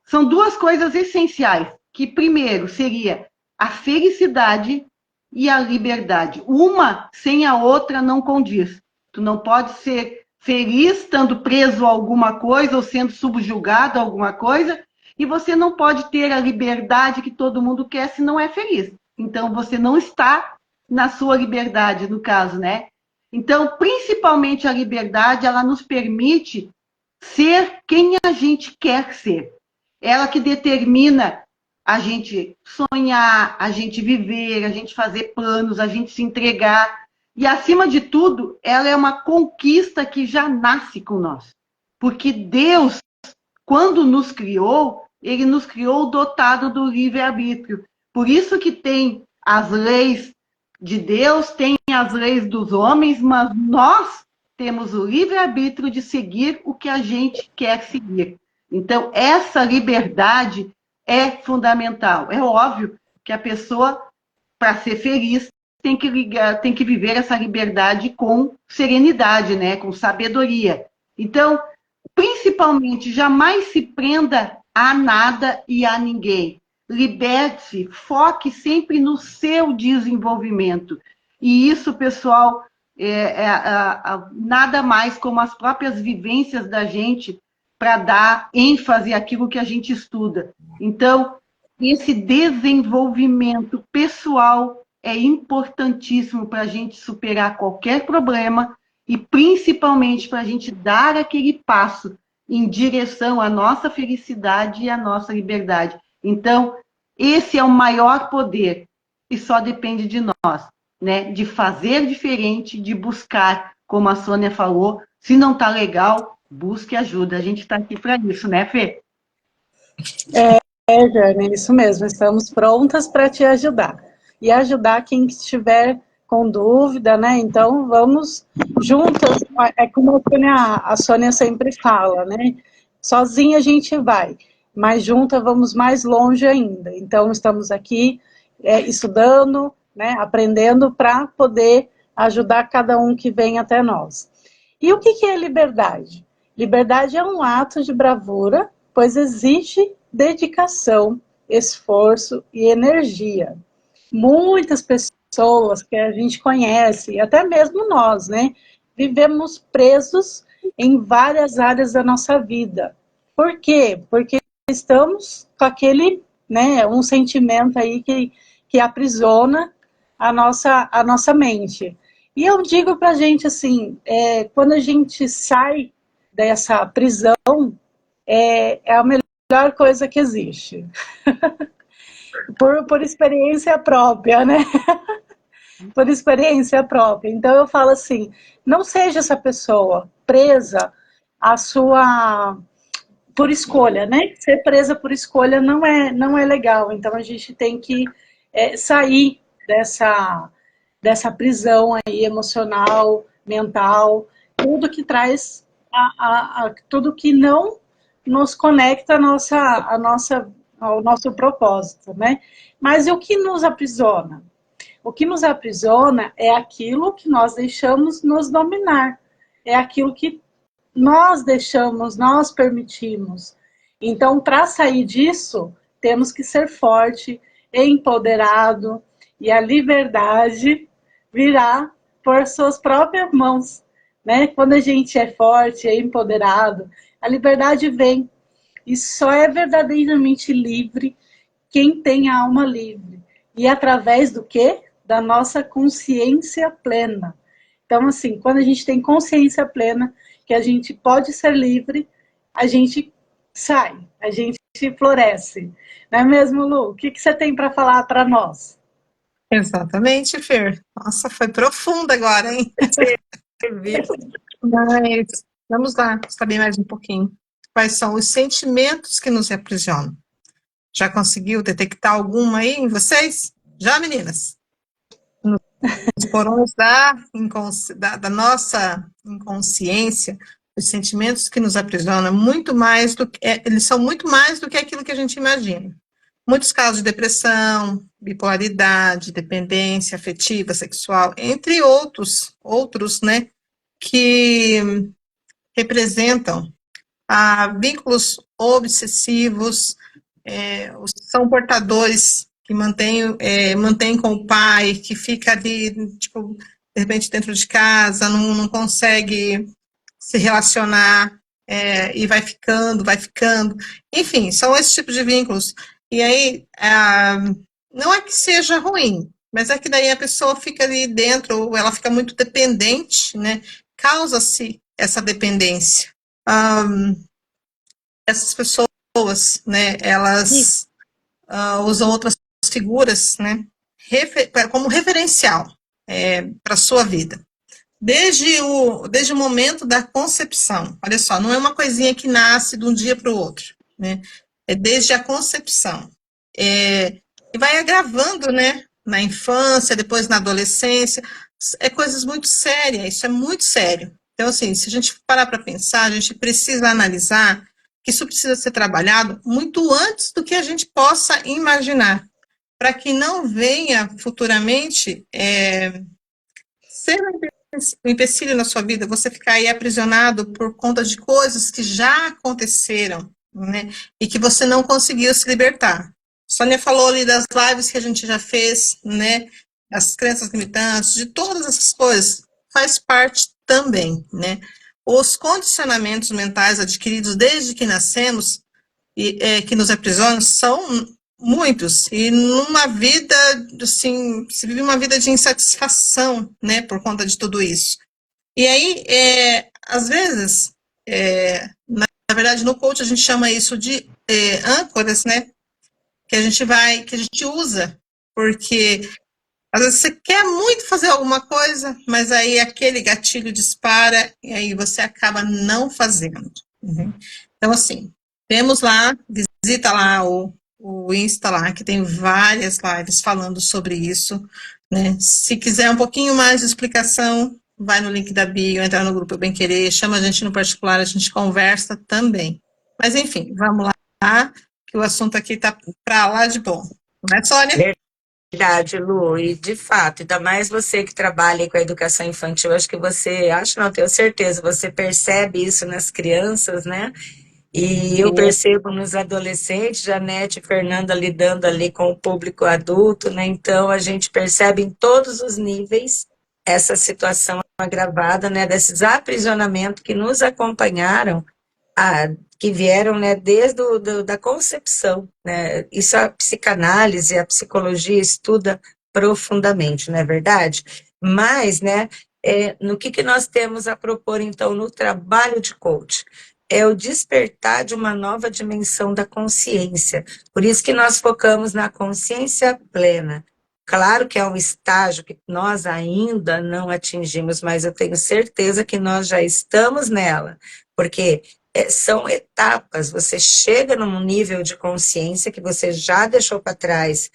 são duas coisas essenciais, que primeiro seria a felicidade e a liberdade. Uma sem a outra não condiz. Tu não pode ser feliz estando preso a alguma coisa ou sendo subjugado a alguma coisa, e você não pode ter a liberdade que todo mundo quer se não é feliz. Então, você não está na sua liberdade, no caso, né? Então, principalmente a liberdade, ela nos permite ser quem a gente quer ser. Ela que determina a gente sonhar, a gente viver, a gente fazer planos, a gente se entregar. E, acima de tudo, ela é uma conquista que já nasce com nós. Porque Deus, quando nos criou, ele nos criou dotado do livre-arbítrio. Por isso que tem as leis de Deus, tem as leis dos homens, mas nós temos o livre-arbítrio de seguir o que a gente quer seguir. Então, essa liberdade é fundamental. É óbvio que a pessoa, para ser feliz, tem que viver essa liberdade com serenidade, né? Com sabedoria. Então, principalmente, jamais se prenda a nada e a ninguém. Liberte-se, foque sempre no seu desenvolvimento. E isso, pessoal, nada mais como as próprias vivências da gente para dar ênfase àquilo que a gente estuda. Então, esse desenvolvimento pessoal é importantíssimo para a gente superar qualquer problema e principalmente para a gente dar aquele passo em direção à nossa felicidade e à nossa liberdade. Então, esse é o maior poder e só depende de nós, né? De fazer diferente, de buscar, como a Sônia falou, se não está legal, busque ajuda. A gente está aqui para isso, né, Fê? Jane, isso mesmo. Estamos prontas para te ajudar. E ajudar quem estiver com dúvida, né? Então, vamos juntas. É como a Sônia sempre fala, né? Sozinha a gente vai, mas junta vamos mais longe ainda. Então, estamos aqui estudando, né? Aprendendo para poder ajudar cada um que vem até nós. E o que é liberdade? Liberdade é um ato de bravura, pois exige dedicação, esforço e energia. Muitas pessoas que a gente conhece, até mesmo nós, né, vivemos presos em várias áreas da nossa vida. Por quê? Porque estamos com aquele, né, um sentimento aí que aprisiona a nossa mente. E eu digo pra gente assim, quando a gente sai dessa prisão, é a melhor coisa que existe. Por experiência própria, né? Por experiência própria. Então eu falo assim, não seja essa pessoa presa à sua... por escolha, né? Ser presa por escolha não é legal. Então a gente tem que sair dessa prisão aí emocional, mental, tudo que traz, tudo que não nos conecta ao nosso propósito, né? Mas o que nos aprisiona? O que nos aprisiona é aquilo que nós deixamos nos dominar, é aquilo que nós deixamos, nós permitimos. Então, para sair disso, temos que ser forte, empoderado, e a liberdade virá por suas próprias mãos, né? Quando a gente é forte, é empoderado, a liberdade vem. E só é verdadeiramente livre quem tem a alma livre. E através do quê? Da nossa consciência plena. Então, assim, quando a gente tem consciência plena, que a gente pode ser livre, a gente sai, a gente floresce. Não é mesmo, Lu? O que você tem para falar para nós? Exatamente, Fer. Nossa, foi profunda agora, hein? Mas vamos lá, saber mais um pouquinho. Quais são os sentimentos que nos aprisionam? Já conseguiu detectar alguma aí em vocês? Já, meninas? Os porões da nossa inconsciência, os sentimentos que nos aprisionam, muito mais do que, eles são muito mais do que aquilo que a gente imagina. Muitos casos de depressão, bipolaridade, dependência afetiva, sexual, entre outros, né, que representam vínculos obsessivos, são portadores que mantém com o pai, que fica ali, tipo, de repente dentro de casa, não consegue se relacionar, e vai ficando. Enfim, são esses tipos de vínculos. E aí, não é que seja ruim, mas é que daí a pessoa fica ali dentro, ou ela fica muito dependente, né? Causa-se essa dependência. Essas pessoas, né, elas usam outras figuras, né, como referencial para a sua vida. Desde o momento da concepção, olha só, não é uma coisinha que nasce de um dia para o outro, né? É desde a concepção. E vai agravando, né, na infância, depois na adolescência, coisas muito sérias, isso é muito sério. Então, assim, se a gente parar para pensar, a gente precisa analisar que isso precisa ser trabalhado muito antes do que a gente possa imaginar, para que não venha futuramente ser um empecilho na sua vida, você ficar aí aprisionado por conta de coisas que já aconteceram, né, e que você não conseguiu se libertar. Sônia falou ali das lives que a gente já fez, né, as crenças limitantes, de todas essas coisas, faz parte também, né. Os condicionamentos mentais adquiridos desde que nascemos que nos aprisionam são muitos, e numa vida, assim, se vive uma vida de insatisfação, né, por conta de tudo isso. E aí, às vezes, na verdade, no coach a gente chama isso de âncoras, né, que a gente usa, porque às vezes você quer muito fazer alguma coisa, mas aí aquele gatilho dispara e aí você acaba não fazendo. Uhum. Então, assim, temos lá, visita lá o Insta lá, que tem várias lives falando sobre isso, né? Se quiser um pouquinho mais de explicação, vai no link da bio, entra no grupo Bem Querer, chama a gente no particular, a gente conversa também. Mas, enfim, vamos lá, que o assunto aqui tá para lá de bom. Não é, Sônia? Verdade, Lu, e de fato, ainda mais você que trabalha com a educação infantil, acho que não, tenho certeza, você percebe isso nas crianças, né? E eu percebo nos adolescentes, Janete e Fernanda lidando ali com o público adulto, né? Então a gente percebe em todos os níveis essa situação agravada, né? Desses aprisionamentos que nos acompanharam que vieram, né, desde da concepção, né? Isso a psicanálise, a psicologia estuda profundamente, não é verdade? Mas, né, no que nós temos a propor, então, no trabalho de coach? É o despertar de uma nova dimensão da consciência. Por isso que nós focamos na consciência plena. Claro que é um estágio que nós ainda não atingimos, mas eu tenho certeza que nós já estamos nela, porque são etapas, você chega num nível de consciência que você já deixou para trás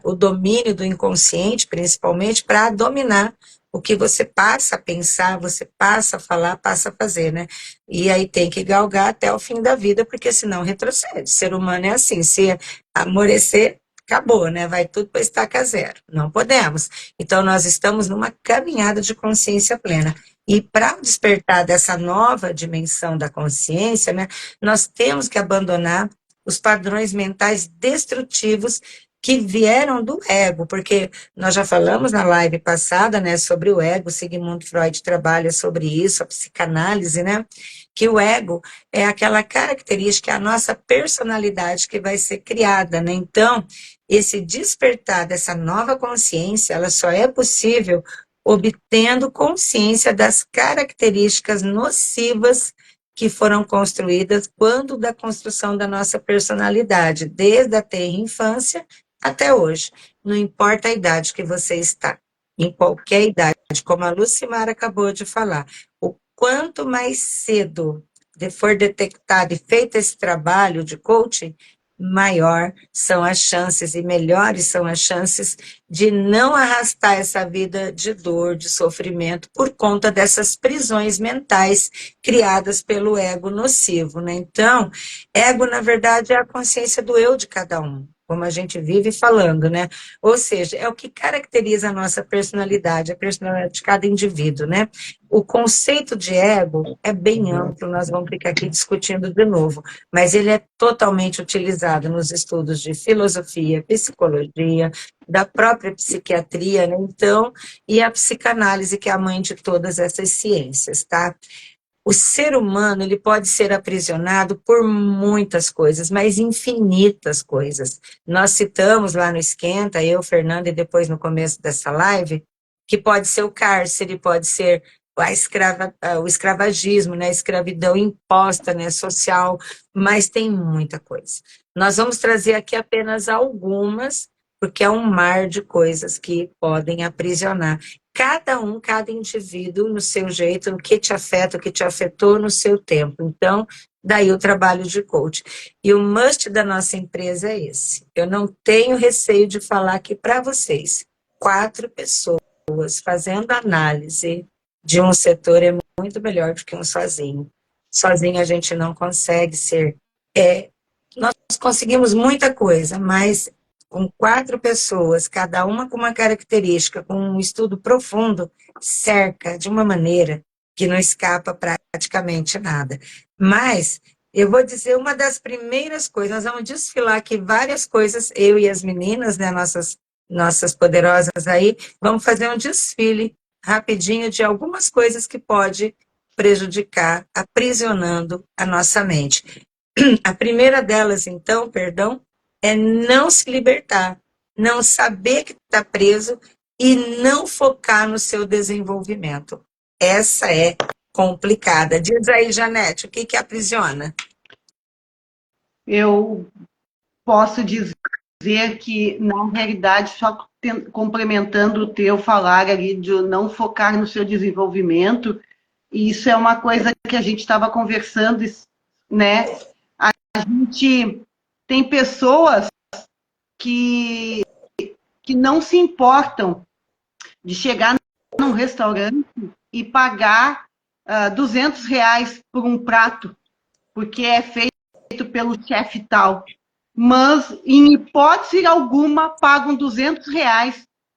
o domínio do inconsciente, principalmente, para dominar o que você passa a pensar, você passa a falar, passa a fazer, né? E aí tem que galgar até o fim da vida, porque senão retrocede. Ser humano é assim, se amolecer, acabou, né? Vai tudo para estaca zero. Não podemos. Então, nós estamos numa caminhada de consciência plena. E para despertar dessa nova dimensão da consciência, né, nós temos que abandonar os padrões mentais destrutivos que vieram do ego, porque nós já falamos na live passada, né, sobre o ego, Sigmund Freud trabalha sobre isso, a psicanálise, né, que o ego é aquela característica, a nossa personalidade que vai ser criada, né, então, esse despertar dessa nova consciência, ela só é possível obtendo consciência das características nocivas que foram construídas quando da construção da nossa personalidade, desde a tenra infância até hoje. Não importa a idade que você está, em qualquer idade, como a Lucimara acabou de falar, o quanto mais cedo for detectado e feito esse trabalho de coaching, maior são as chances e melhores são as chances de não arrastar essa vida de dor, de sofrimento, por conta dessas prisões mentais criadas pelo ego nocivo, né? Então, ego, na verdade, é a consciência do eu de cada um, como a gente vive falando, né? Ou seja, é o que caracteriza a nossa personalidade, a personalidade de cada indivíduo, né? O conceito de ego é bem amplo, nós vamos ficar aqui discutindo de novo, mas ele é totalmente utilizado nos estudos de filosofia, psicologia, da própria psiquiatria, né? Então, e a psicanálise, que é a mãe de todas essas ciências, tá? O ser humano, ele pode ser aprisionado por muitas coisas, mas infinitas coisas. Nós citamos lá no Esquenta, eu, Fernanda, e depois no começo dessa live, que pode ser o cárcere, pode ser o escravagismo, né, a escravidão imposta, né, social, mas tem muita coisa. Nós vamos trazer aqui apenas algumas, porque é um mar de coisas que podem aprisionar. Cada indivíduo no seu jeito, no que te afeta, o que te afetou no seu tempo. Então, daí o trabalho de coach. E o must da nossa empresa é esse. Eu não tenho receio de falar aqui para vocês. 4 pessoas fazendo análise de um setor é muito melhor do que um sozinho. Sozinho a gente não consegue ser. Nós conseguimos muita coisa, mas com 4 pessoas, cada uma com uma característica, com um estudo profundo, cerca de uma maneira que não escapa praticamente nada. Mas eu vou dizer uma das primeiras coisas, nós vamos desfilar aqui várias coisas, eu e as meninas, né, nossas poderosas aí, vamos fazer um desfile rapidinho de algumas coisas que pode prejudicar, aprisionando a nossa mente. A primeira delas, então, perdão, é não se libertar, não saber que está preso e não focar no seu desenvolvimento. Essa é complicada. Diz aí, Janete, o que aprisiona? Eu posso dizer que, na realidade, só complementando o teu falar ali de não focar no seu desenvolvimento, e isso é uma coisa que a gente estava conversando, né? A gente tem pessoas que não se importam de chegar num restaurante e pagar R$ 200 por um prato, porque é feito pelo chefe tal. Mas, em hipótese alguma, pagam R$ 200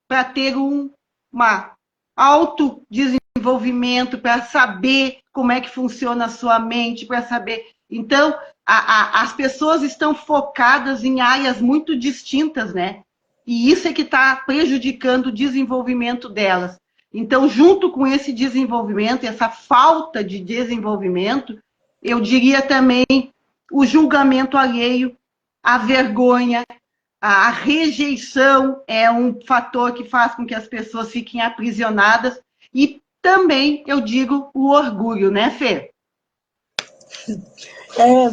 para ter uma autodesenvolvimento, para saber como é que funciona a sua mente, para saber. Então, as pessoas estão focadas em áreas muito distintas, né? E isso é que está prejudicando o desenvolvimento delas. Então, junto com esse desenvolvimento, essa falta de desenvolvimento, eu diria também o julgamento alheio, a vergonha, a rejeição é um fator que faz com que as pessoas fiquem aprisionadas. E também, eu digo, o orgulho, né, Fê? É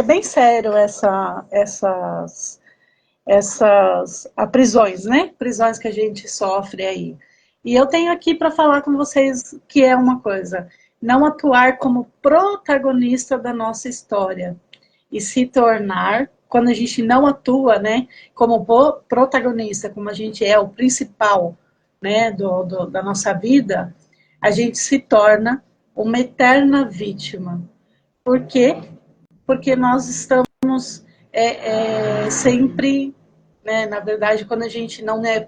bem sério essas prisões, né? Prisões que a gente sofre aí. E eu tenho aqui para falar com vocês que é uma coisa, não atuar como protagonista da nossa história e se tornar, quando a gente não atua, né, como protagonista, como a gente é o principal, né, da nossa vida, a gente se torna uma eterna vítima. Por quê? Porque nós estamos sempre, né, na verdade, quando a gente não é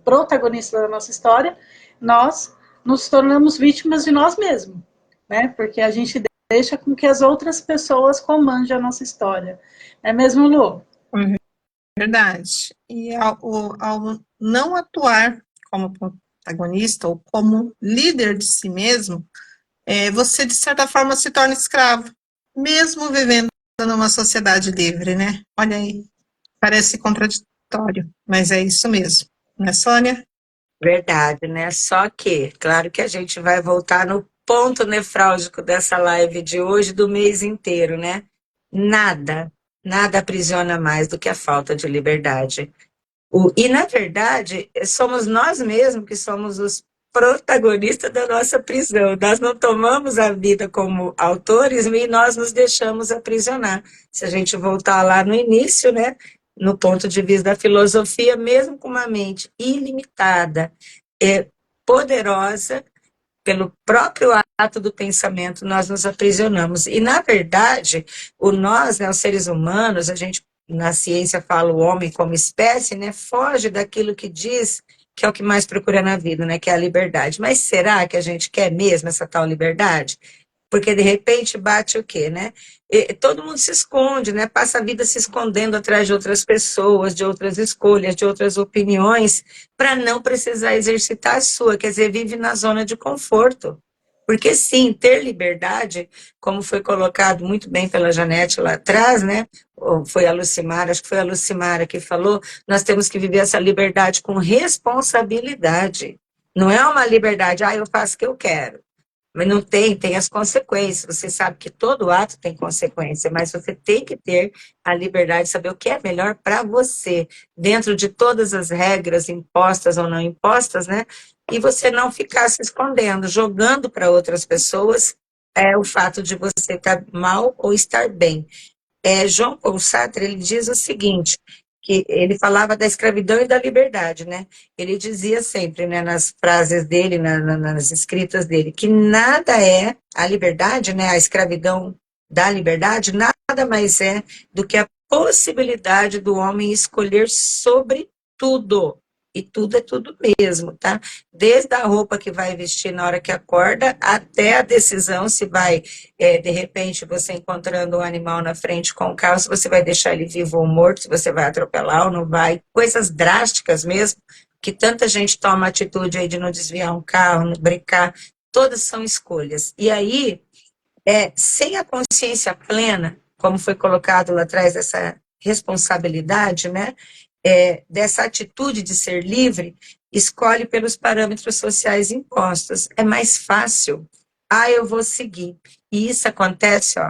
protagonista da nossa história, nós nos tornamos vítimas de nós mesmos, né? Porque a gente deixa com que as outras pessoas comandem a nossa história. É mesmo, Lu? Verdade. E ao não atuar como protagonista ou como líder de si mesmo, você, de certa forma, se torna escravo, mesmo vivendo numa sociedade livre, né? Olha aí, parece contraditório, mas é isso mesmo, né, Sônia? Verdade, né? Só que, claro que a gente vai voltar no ponto nefrálgico dessa live de hoje, do mês inteiro, né? Nada, nada aprisiona mais do que a falta de liberdade. E, na verdade, somos nós mesmos que somos os protagonistas da nossa prisão. Nós não tomamos a vida como autores e nós nos deixamos aprisionar. Se a gente voltar lá no início, né, no ponto de vista da filosofia, mesmo com uma mente ilimitada, poderosa, pelo próprio ato do pensamento, nós nos aprisionamos. E, na verdade, nós, né, os seres humanos, a gente, na ciência fala o homem como espécie, né, foge daquilo que diz que é o que mais procura na vida, né, que é a liberdade. Mas será que a gente quer mesmo essa tal liberdade? Porque, de repente, bate o quê, né? Todo mundo se esconde, né? Passa a vida se escondendo atrás de outras pessoas, de outras escolhas, de outras opiniões, para não precisar exercitar a sua, quer dizer, vive na zona de conforto. Porque, sim, ter liberdade, como foi colocado muito bem pela Janete lá atrás, né? Ou foi a Lucimara, acho que foi a Lucimara que falou, nós temos que viver essa liberdade com responsabilidade. Não é uma liberdade, eu faço o que eu quero. Mas não tem as consequências. Você sabe que todo ato tem consequência, mas você tem que ter a liberdade de saber o que é melhor para você, dentro de todas as regras impostas ou não impostas, né? E você não ficar se escondendo, jogando para outras pessoas o fato de você estar mal ou estar bem. João Paul Sartre, ele diz o seguinte, que ele falava da escravidão e da liberdade, né? Ele dizia sempre, né, nas frases dele, nas escritas dele, que nada é a liberdade, né, a escravidão da liberdade, nada mais é do que a possibilidade do homem escolher sobre tudo. E tudo é tudo mesmo, tá? Desde a roupa que vai vestir na hora que acorda, até a decisão se vai, de repente, você encontrando um animal na frente com o carro, se você vai deixar ele vivo ou morto, se você vai atropelar ou não vai. Coisas drásticas mesmo, que tanta gente toma a atitude aí de não desviar um carro, não brincar, todas são escolhas. E aí, sem a consciência plena, como foi colocado lá atrás, essa responsabilidade, né? Dessa atitude de ser livre, escolhe pelos parâmetros sociais impostos. É mais fácil. Eu vou seguir. E isso acontece,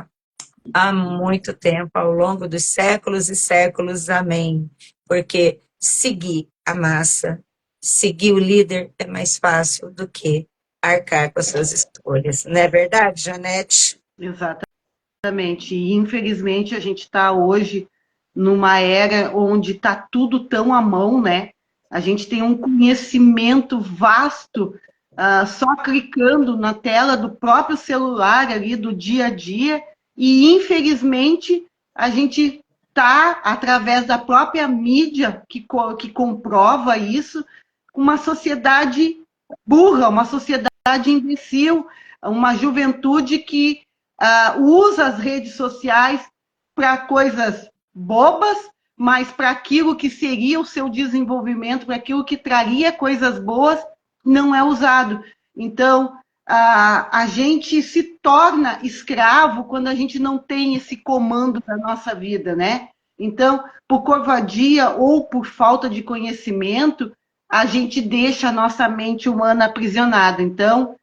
há muito tempo, ao longo dos séculos e séculos, amém. Porque seguir a massa, seguir o líder é mais fácil do que arcar com as suas escolhas. Não é verdade, Janete? Exatamente. E, infelizmente, a gente está hoje numa era onde está tudo tão à mão, né? A gente tem um conhecimento vasto, só clicando na tela do próprio celular ali, do dia a dia, e, infelizmente, a gente está, através da própria mídia que comprova isso, uma sociedade burra, uma sociedade imbecil, uma juventude que usa as redes sociais para coisas bobas, mas para aquilo que seria o seu desenvolvimento, para aquilo que traria coisas boas, não é usado. Então, a gente se torna escravo quando a gente não tem esse comando da nossa vida, né? Então, por covardia ou por falta de conhecimento, a gente deixa a nossa mente humana aprisionada. Então,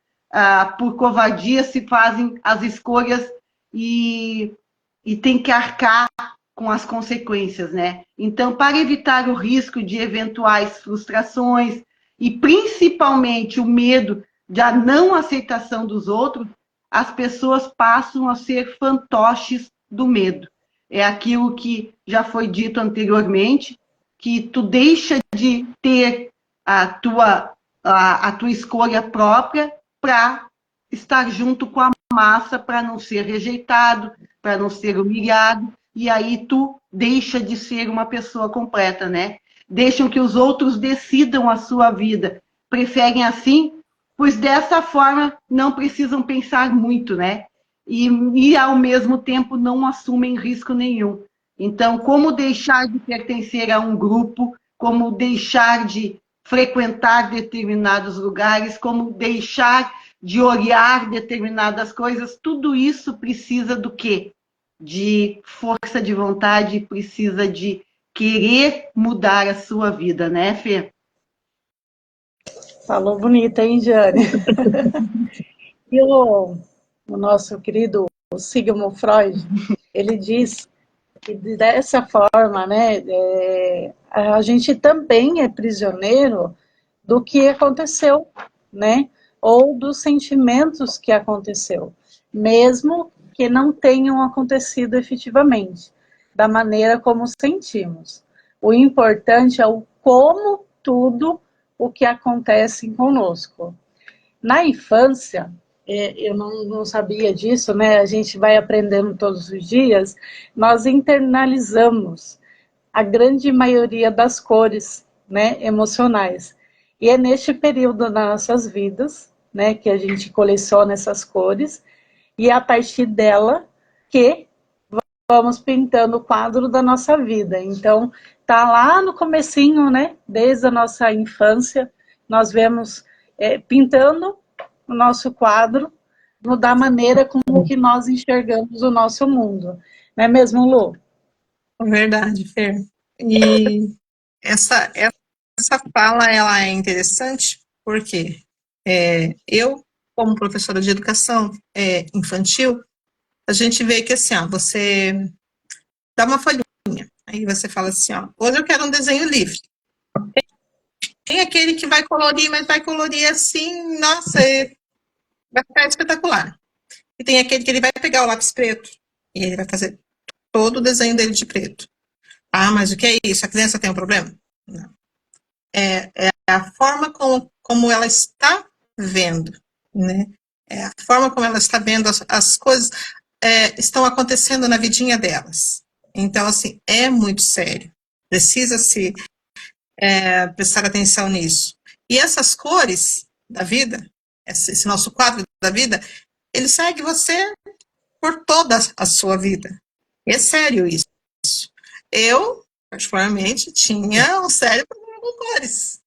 por covardia se fazem as escolhas e tem que arcar com as consequências, né? Então, para evitar o risco de eventuais frustrações e principalmente o medo da não aceitação dos outros, as pessoas passam a ser fantoches do medo. É aquilo que já foi dito anteriormente, que tu deixa de ter a tua escolha própria para estar junto com a massa, para não ser rejeitado, para não ser humilhado, e aí tu deixa de ser uma pessoa completa, né? Deixam que os outros decidam a sua vida. Preferem, assim, pois dessa forma não precisam pensar muito, né? E ao mesmo tempo não assumem risco nenhum. Então, como deixar de pertencer a um grupo, como deixar de frequentar determinados lugares, como deixar de olhar determinadas coisas, tudo isso precisa do quê? De força de vontade, precisa de querer mudar a sua vida, né, Fê? Falou bonita, hein, Jane? E o nosso querido Sigmund Freud, ele diz que dessa forma, né, a gente também é prisioneiro do que aconteceu, né, ou dos sentimentos que aconteceu, mesmo que não tenham acontecido efetivamente, da maneira como sentimos. O importante é o como tudo o que acontece conosco. Na infância, eu não sabia disso, né? A gente vai aprendendo todos os dias, nós internalizamos a grande maioria das cores, né, emocionais. E é neste período das nossas vidas, né, que a gente coleciona essas cores, e é a partir dela que vamos pintando o quadro da nossa vida. Então, tá lá no comecinho, né, desde a nossa infância, nós vemos pintando o nosso quadro da maneira como que nós enxergamos o nosso mundo. Não é mesmo, Lu? Verdade, Fer. E essa fala, ela é interessante porque eu, como professora de educação infantil, a gente vê que assim, ó, você dá uma folhinha, aí você fala assim, ó, hoje eu quero um desenho livre. Tem aquele que vai colorir, mas vai colorir assim, nossa, vai ficar espetacular. E tem aquele que ele vai pegar o lápis preto e ele vai fazer todo o desenho dele de preto. Ah, mas o que é isso? A criança tem um problema? Não. É a forma como ela está vendo, né? É a forma como ela está vendo as coisas estão acontecendo na vidinha delas. Então, assim, é muito sério. Precisa-se prestar atenção nisso. E essas cores da vida, esse nosso quadro da vida, ele segue você por toda a sua vida. É sério isso. Eu, particularmente, tinha um sério problema com cores.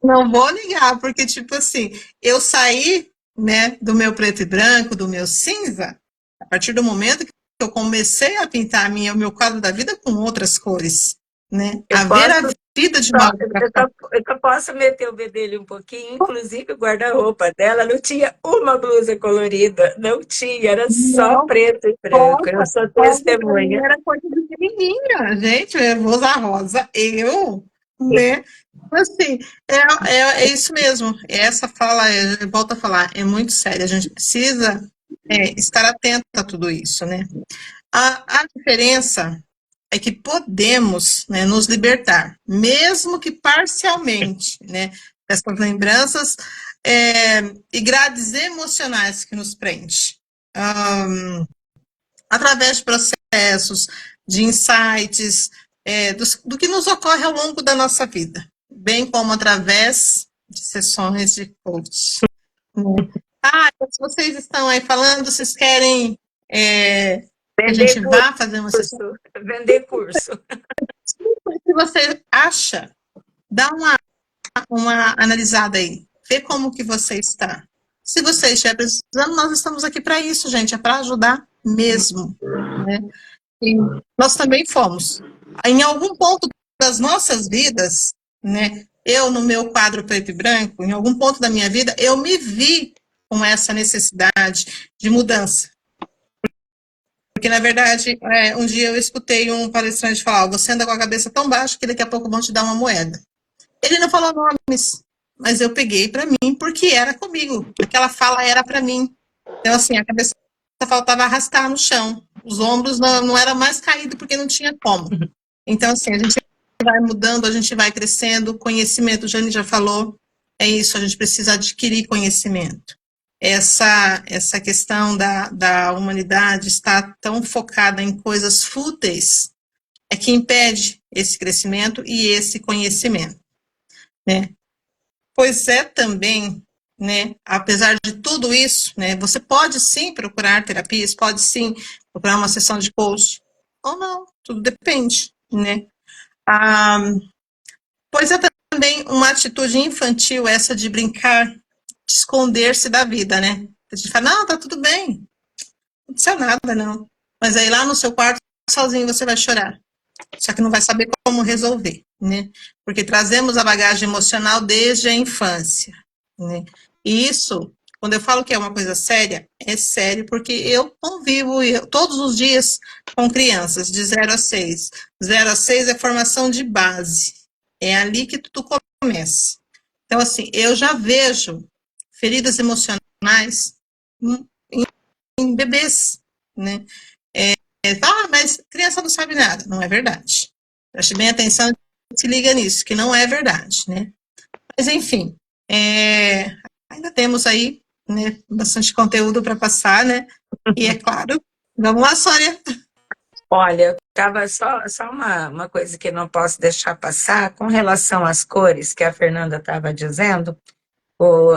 Não vou negar, porque, tipo assim, eu saí, né, do meu preto e branco, do meu cinza, a partir do momento que eu comecei a pintar o meu quadro da vida com outras cores, né? A ver a vida de uma outra forma. Eu posso meter o bedelho um pouquinho, inclusive o guarda-roupa dela não tinha uma blusa colorida, não tinha, era só Não, preto e branco. Eu sou testemunha. era coisa de menininha, gente, eu vou usar rosa, né? Assim, é isso mesmo. Essa fala, eu volto a falar, é muito séria. A gente precisa estar atento a tudo isso, né? A diferença é que podemos, né, nos libertar, mesmo que parcialmente, né, dessas lembranças e grades emocionais que nos prende. Através de processos, de insights, do que nos ocorre ao longo da nossa vida, bem como através de sessões de coaching. Se vocês estão aí falando, vocês querem que a gente vá fazer uma sessão? Vender curso. Se você acha, dá uma analisada aí, vê como que você está. Se você estiver precisando, nós estamos aqui para isso, gente, é para ajudar mesmo, né? E nós também fomos. Em algum ponto das nossas vidas, né, eu no meu quadro preto e branco, em algum ponto da minha vida, eu me vi com essa necessidade de mudança. Porque, na verdade, um dia eu escutei um palestrante falar, você anda com a cabeça tão baixa que daqui a pouco vão te dar uma moeda. Ele não falou nomes, mas eu peguei para mim porque era comigo. Aquela fala era para mim. Então, assim, a cabeça faltava arrastar no chão. Os ombros não eram mais caídos porque não tinha como. Então, assim, a gente vai mudando, a gente vai crescendo. Conhecimento, o Jane já falou, é isso, a gente precisa adquirir conhecimento. Essa questão da humanidade está tão focada em coisas fúteis, é que impede esse crescimento e esse conhecimento, né? pois é também, né, apesar de tudo isso, né, você pode sim procurar terapias, pode sim procurar uma sessão de coach, ou não, tudo depende, né. Ah, pois é também uma atitude infantil essa de brincar, de esconder-se da vida, né. A gente fala, não, tá tudo bem, não aconteceu nada, não. Mas aí lá no seu quarto, sozinho, você vai chorar. Só que não vai saber como resolver, né? Porque trazemos a bagagem emocional desde a infância, né? E isso, quando eu falo que é uma coisa séria, é sério, porque eu convivo todos os dias com crianças de 0 a 6. 0 a 6 é formação de base, é ali que tudo começa. Então, assim, eu já vejo feridas emocionais em bebês, né? Mas criança não sabe nada. Não é verdade. Preste bem atenção e se liga nisso, que não é verdade, né? Mas, enfim, ainda temos aí, né, bastante conteúdo para passar, né? E é claro, vamos lá, Sória. Olha, tava só uma coisa que eu não posso deixar passar com relação às cores que a Fernanda estava dizendo.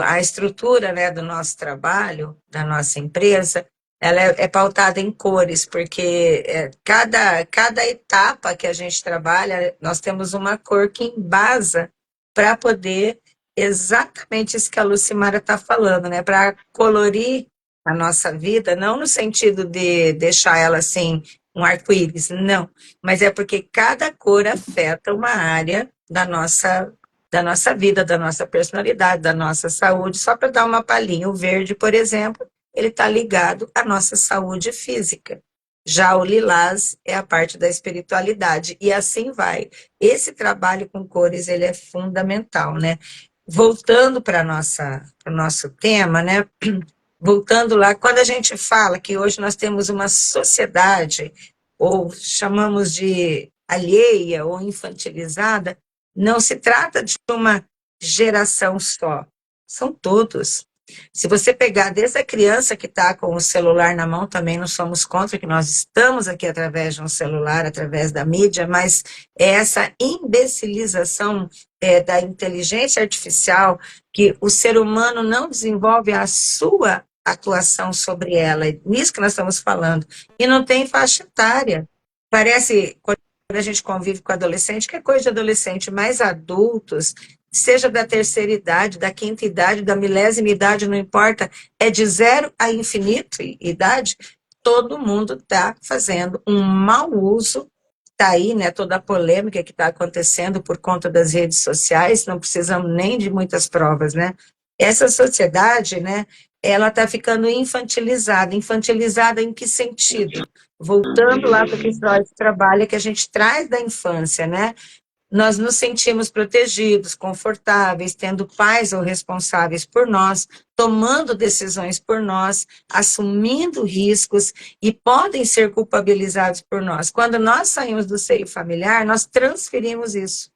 A estrutura, né, do nosso trabalho, da nossa empresa, ela é pautada em cores, porque cada etapa que a gente trabalha, nós temos uma cor que embasa para poder exatamente isso que a Lucimara está falando, né, para colorir a nossa vida, não no sentido de deixar ela assim, um arco-íris, não, mas é porque cada cor afeta uma área da nossa vida, da nossa personalidade, da nossa saúde. Só para dar uma palhinha, o verde, por exemplo, ele está ligado à nossa saúde física. Já o lilás é a parte da espiritualidade, e assim vai. Esse trabalho com cores, ele é fundamental, né? Voltando para o nosso tema, né? Voltando lá, quando a gente fala que hoje nós temos uma sociedade, ou chamamos de alheia ou infantilizada, não se trata de uma geração só, são todos. Se você pegar desde a criança que está com o celular na mão, também não somos contra, que nós estamos aqui através de um celular, através da mídia, mas é essa imbecilização da inteligência artificial que o ser humano não desenvolve a sua atuação sobre ela, é nisso que nós estamos falando, e não tem faixa etária. Parece, quando a gente convive com adolescente, que é coisa de adolescente, mas adultos, seja da terceira idade, da quinta idade, da milésima idade, não importa, é de 0 a infinito idade, todo mundo está fazendo um mau uso. Está aí, né, toda a polêmica que está acontecendo por conta das redes sociais, não precisamos nem de muitas provas, né? Essa sociedade, né, ela está ficando infantilizada. Infantilizada em que sentido? Voltando lá para o que Freud trabalha, que a gente traz da infância, né? Nós nos sentimos protegidos, confortáveis, tendo pais ou responsáveis por nós, tomando decisões por nós, assumindo riscos e podem ser culpabilizados por nós. Quando nós saímos do seio familiar, nós transferimos isso.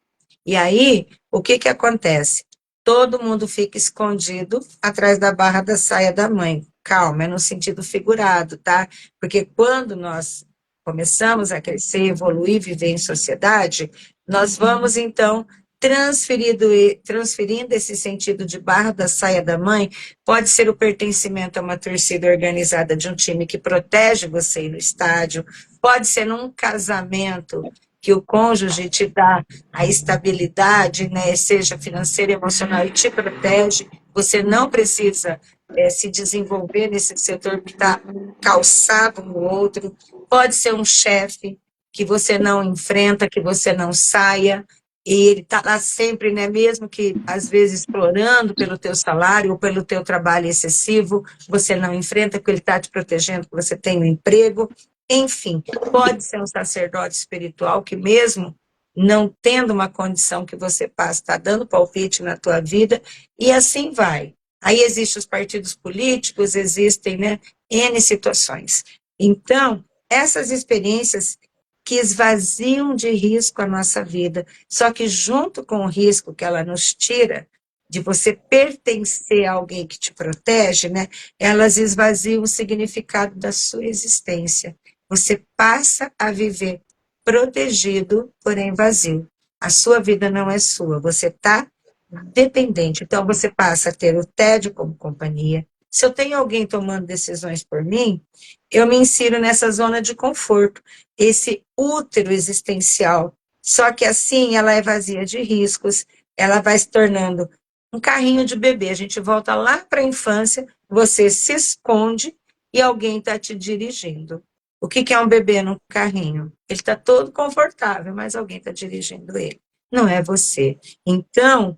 E aí, o que que acontece? Todo mundo fica escondido atrás da barra da saia da mãe. Calma, é no sentido figurado, tá? Porque quando nós começamos a crescer, evoluir, viver em sociedade, nós vamos, então, transferindo esse sentido de barra da saia da mãe, pode ser o pertencimento a uma torcida organizada de um time que protege você no estádio, pode ser num casamento que o cônjuge te dá a estabilidade, né, seja financeira, emocional, e te protege, você não precisa se desenvolver nesse setor que está calçado no outro, pode ser um chefe que você não enfrenta, que você não saia, e ele está lá sempre, né, mesmo que às vezes explorando pelo teu salário ou pelo teu trabalho excessivo, você não enfrenta porque ele está te protegendo, que você tem um emprego, enfim, pode ser um sacerdote espiritual que mesmo não tendo uma condição que você passa, está dando palpite na tua vida, e assim vai. Aí existem os partidos políticos, existem, né, N situações. Então, essas experiências que esvaziam de risco a nossa vida, só que junto com o risco que ela nos tira, de você pertencer a alguém que te protege, né, elas esvaziam o significado da sua existência. Você passa a viver protegido, porém vazio. A sua vida não é sua, você está dependente. Então, você passa a ter o tédio como companhia. Se eu tenho alguém tomando decisões por mim, eu me insiro nessa zona de conforto, esse útero existencial. Só que assim ela é vazia de riscos, ela vai se tornando um carrinho de bebê. A gente volta lá para a infância, você se esconde e alguém está te dirigindo. O que é um bebê num carrinho? Ele está todo confortável, mas alguém está dirigindo ele. Não é você. Então,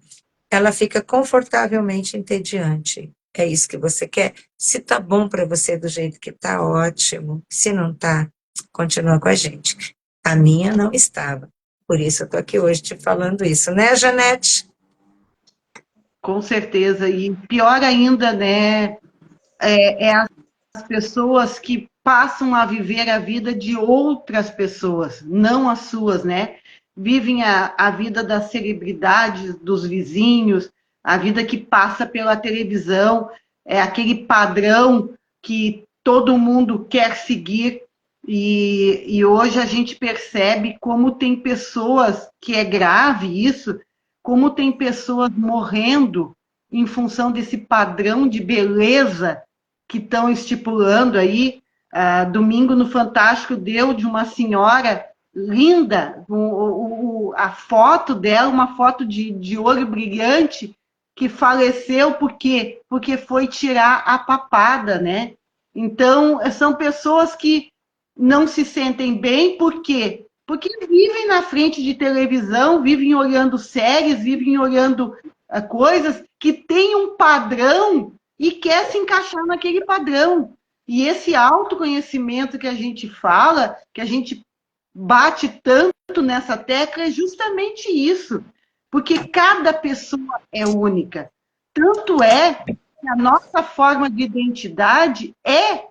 ela fica confortavelmente entediante. É isso que você quer? Se tá bom para você do jeito que tá, ótimo. Se não tá, continua com a gente. A minha não estava. Por isso eu tô aqui hoje te falando isso, né, Janete? Com certeza. E pior ainda, né? É as pessoas que passam a viver a vida de outras pessoas, não as suas, né? Vivem a vida das celebridades, dos vizinhos, a vida que passa pela televisão, é aquele padrão que todo mundo quer seguir. E hoje a gente percebe como tem pessoas, que é grave isso, como tem pessoas morrendo em função desse padrão de beleza que estão estipulando aí. Domingo no Fantástico deu de uma senhora linda, a foto dela, uma foto de olho brilhante, que faleceu porque foi tirar a papada, né? Então, são pessoas que não se sentem bem, por quê? Porque vivem na frente de televisão, vivem olhando séries, vivem olhando coisas que têm um padrão e quer se encaixar naquele padrão. E esse autoconhecimento que a gente fala, que a gente bate tanto nessa tecla, é justamente isso. Porque cada pessoa é única. Tanto é que a nossa forma de identidade é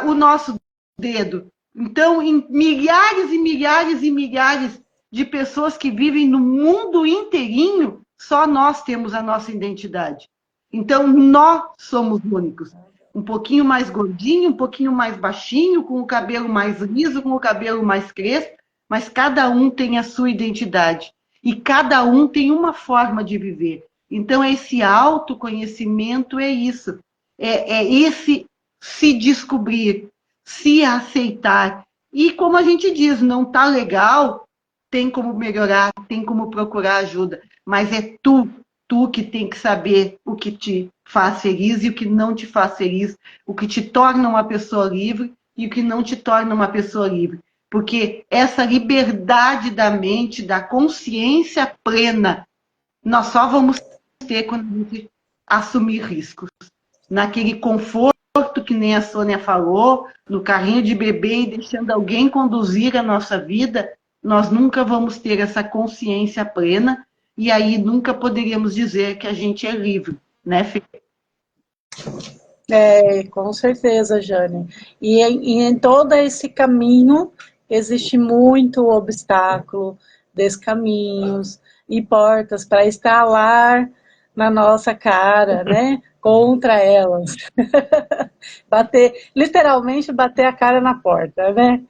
o nosso dedo. Então, em milhares e milhares e milhares de pessoas que vivem no mundo inteirinho, só nós temos a nossa identidade. Então, nós somos únicos. Um pouquinho mais gordinho, um pouquinho mais baixinho, com o cabelo mais liso, com o cabelo mais crespo, mas cada um tem a sua identidade. E cada um tem uma forma de viver. Então, esse autoconhecimento é isso. É esse se descobrir, se aceitar. E como a gente diz, não tá legal, tem como melhorar, tem como procurar ajuda. Mas é tu que tem que saber o que te faz feliz e o que não te faz feliz, o que te torna uma pessoa livre e o que não te torna uma pessoa livre. Porque essa liberdade da mente, da consciência plena, nós só vamos ter quando a gente assumir riscos. Naquele conforto, que nem a Sônia falou, no carrinho de bebê e deixando alguém conduzir a nossa vida, nós nunca vamos ter essa consciência plena e aí nunca poderíamos dizer que a gente é livre, né, Fê? Com certeza, Jane. E em todo esse caminho existe muito obstáculo, descaminhos e portas para estalar na nossa cara, né? Contra elas. Literalmente bater a cara na porta, né?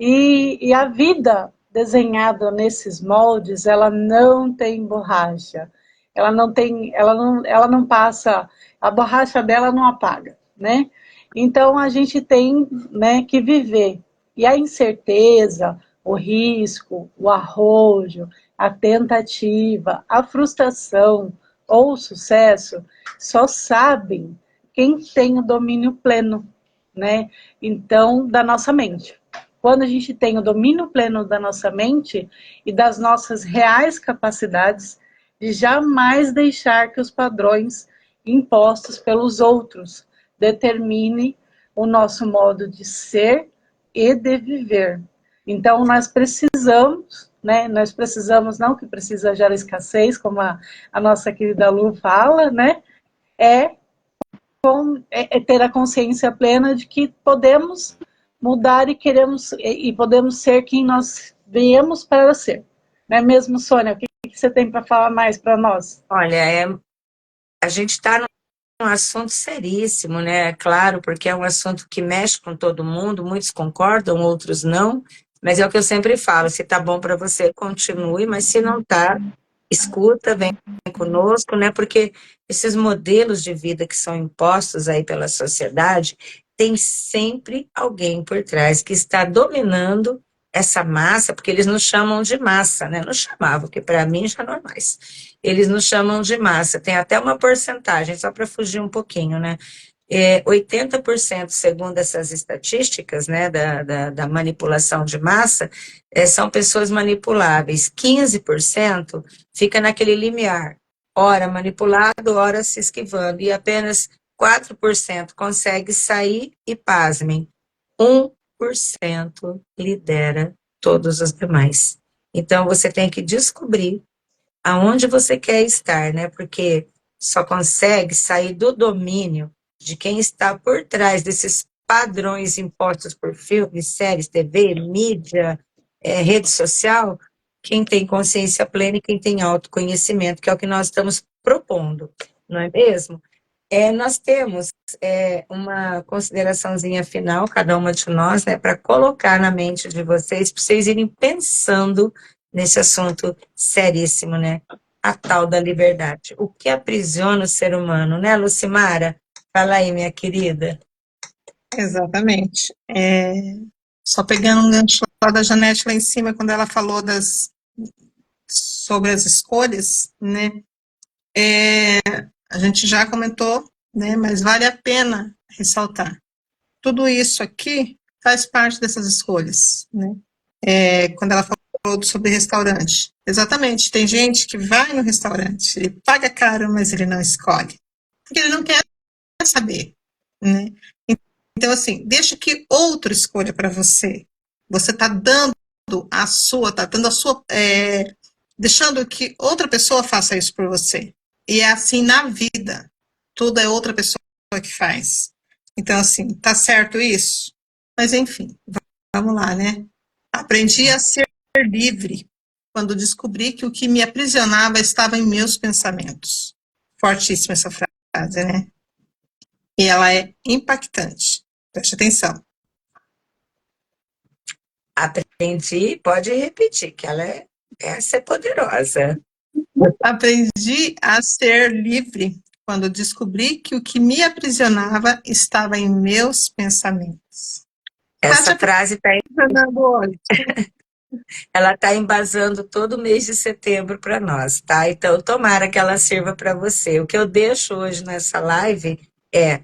E a vida desenhada nesses moldes, ela não tem borracha. Ela não passa, a borracha dela não apaga, né? Então a gente tem, né, que viver. E a incerteza, o risco, o arrojo, a tentativa, a frustração ou o sucesso, só sabem quem tem o domínio pleno, né? Então, da nossa mente. Quando a gente tem o domínio pleno da nossa mente e das nossas reais capacidades, de jamais deixar que os padrões impostos pelos outros determinem o nosso modo de ser e de viver. Então, nós precisamos, né? Nós precisamos, não que precisa gerar escassez, como a nossa querida Lu fala, né? É ter a consciência plena de que podemos mudar e podemos ser quem nós viemos para ser. Não é mesmo, Sônia? O que você tem para falar mais para nós? Olha, a gente está num assunto seríssimo, né? Claro, porque é um assunto que mexe com todo mundo, muitos concordam, outros não, mas é o que eu sempre falo, se tá bom para você, continue, mas se não tá, escuta, vem conosco, né? Porque esses modelos de vida que são impostos aí pela sociedade, tem sempre alguém por trás que está dominando essa massa, porque eles nos chamam de massa, né? Não chamavam, porque para mim já não é mais. Eles nos chamam de massa, tem até uma porcentagem, só para fugir um pouquinho, né? 80%, segundo essas estatísticas, né, da manipulação de massa, são pessoas manipuláveis. 15% fica naquele limiar, ora manipulado, ora se esquivando, e apenas 4% consegue sair e, pasmem, 1% lidera todos os demais. Então, você tem que descobrir aonde você quer estar, né? Porque só consegue sair do domínio de quem está por trás desses padrões impostos por filmes, séries, TV, mídia, rede social, quem tem consciência plena e quem tem autoconhecimento, que é o que nós estamos propondo, não é mesmo? Nós temos uma consideraçãozinha final, cada uma de nós, né, para colocar na mente de vocês, para vocês irem pensando nesse assunto seríssimo, né? A tal da liberdade. O que aprisiona o ser humano, né, Lucimara? Fala aí, minha querida. Exatamente. Só pegando um gancho lá da Janete lá em cima, quando ela falou sobre as escolhas, né? A gente já comentou, né? Mas vale a pena ressaltar. Tudo isso aqui faz parte dessas escolhas, né? Quando ela falou sobre restaurante. Exatamente, tem gente que vai no restaurante, ele paga caro, mas ele não escolhe. Porque ele não quer saber, né? Então, assim, deixa que outro escolha para você. Você está dando a sua, deixando que outra pessoa faça isso por você. E é assim na vida. Tudo é outra pessoa que faz. Então, assim, tá certo isso? Mas, enfim, vamos lá, né? Aprendi a ser livre quando descobri que o que me aprisionava estava em meus pensamentos. Fortíssima essa frase, né? E ela é impactante. Preste atenção. Aprendi, pode repetir, que ela é ser poderosa. Aprendi a ser livre quando descobri que o que me aprisionava estava em meus pensamentos. Essa frase está ela está embasando todo o mês de setembro para nós, tá? Então, tomara que ela sirva para você. O que eu deixo hoje nessa live é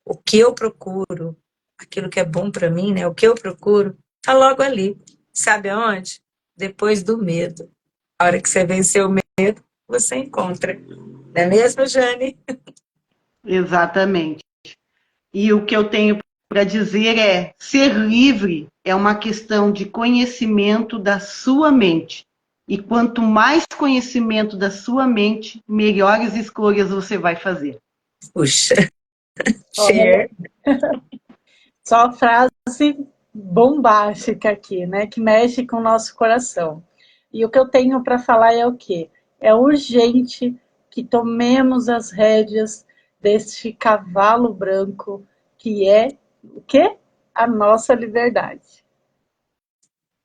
o que eu procuro, aquilo que é bom para mim, né? O que eu procuro está logo ali. Sabe aonde? Depois do medo. A hora que você vencer o medo, você encontra. Não é mesmo, Jane? Exatamente. E o que eu tenho para dizer é: ser livre é uma questão de conhecimento da sua mente. E quanto mais conhecimento da sua mente, melhores escolhas você vai fazer. Puxa. Só frase bombástica aqui, né? Que mexe com o nosso coração. E o que eu tenho para falar é o quê? É urgente que tomemos as rédeas deste cavalo branco que é o quê? A nossa liberdade.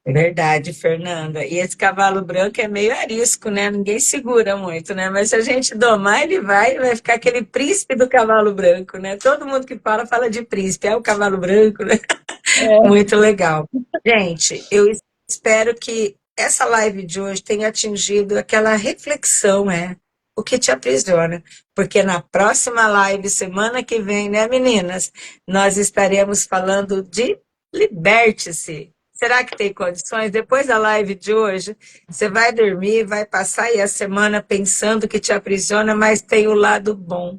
Verdade, Fernanda. E esse cavalo branco é meio arisco, né? Ninguém segura muito, né? Mas se a gente domar, ele vai ficar aquele príncipe do cavalo branco, né? Todo mundo que fala de príncipe, é o cavalo branco, né? Muito legal. Gente, eu espero que essa live de hoje tenha atingido aquela reflexão, o que te aprisiona. Porque na próxima live, semana que vem, né, meninas? Nós estaremos falando de liberte-se. Será que tem condições? Depois da live de hoje, você vai dormir, vai passar aí a semana pensando que te aprisiona, mas tem o lado bom.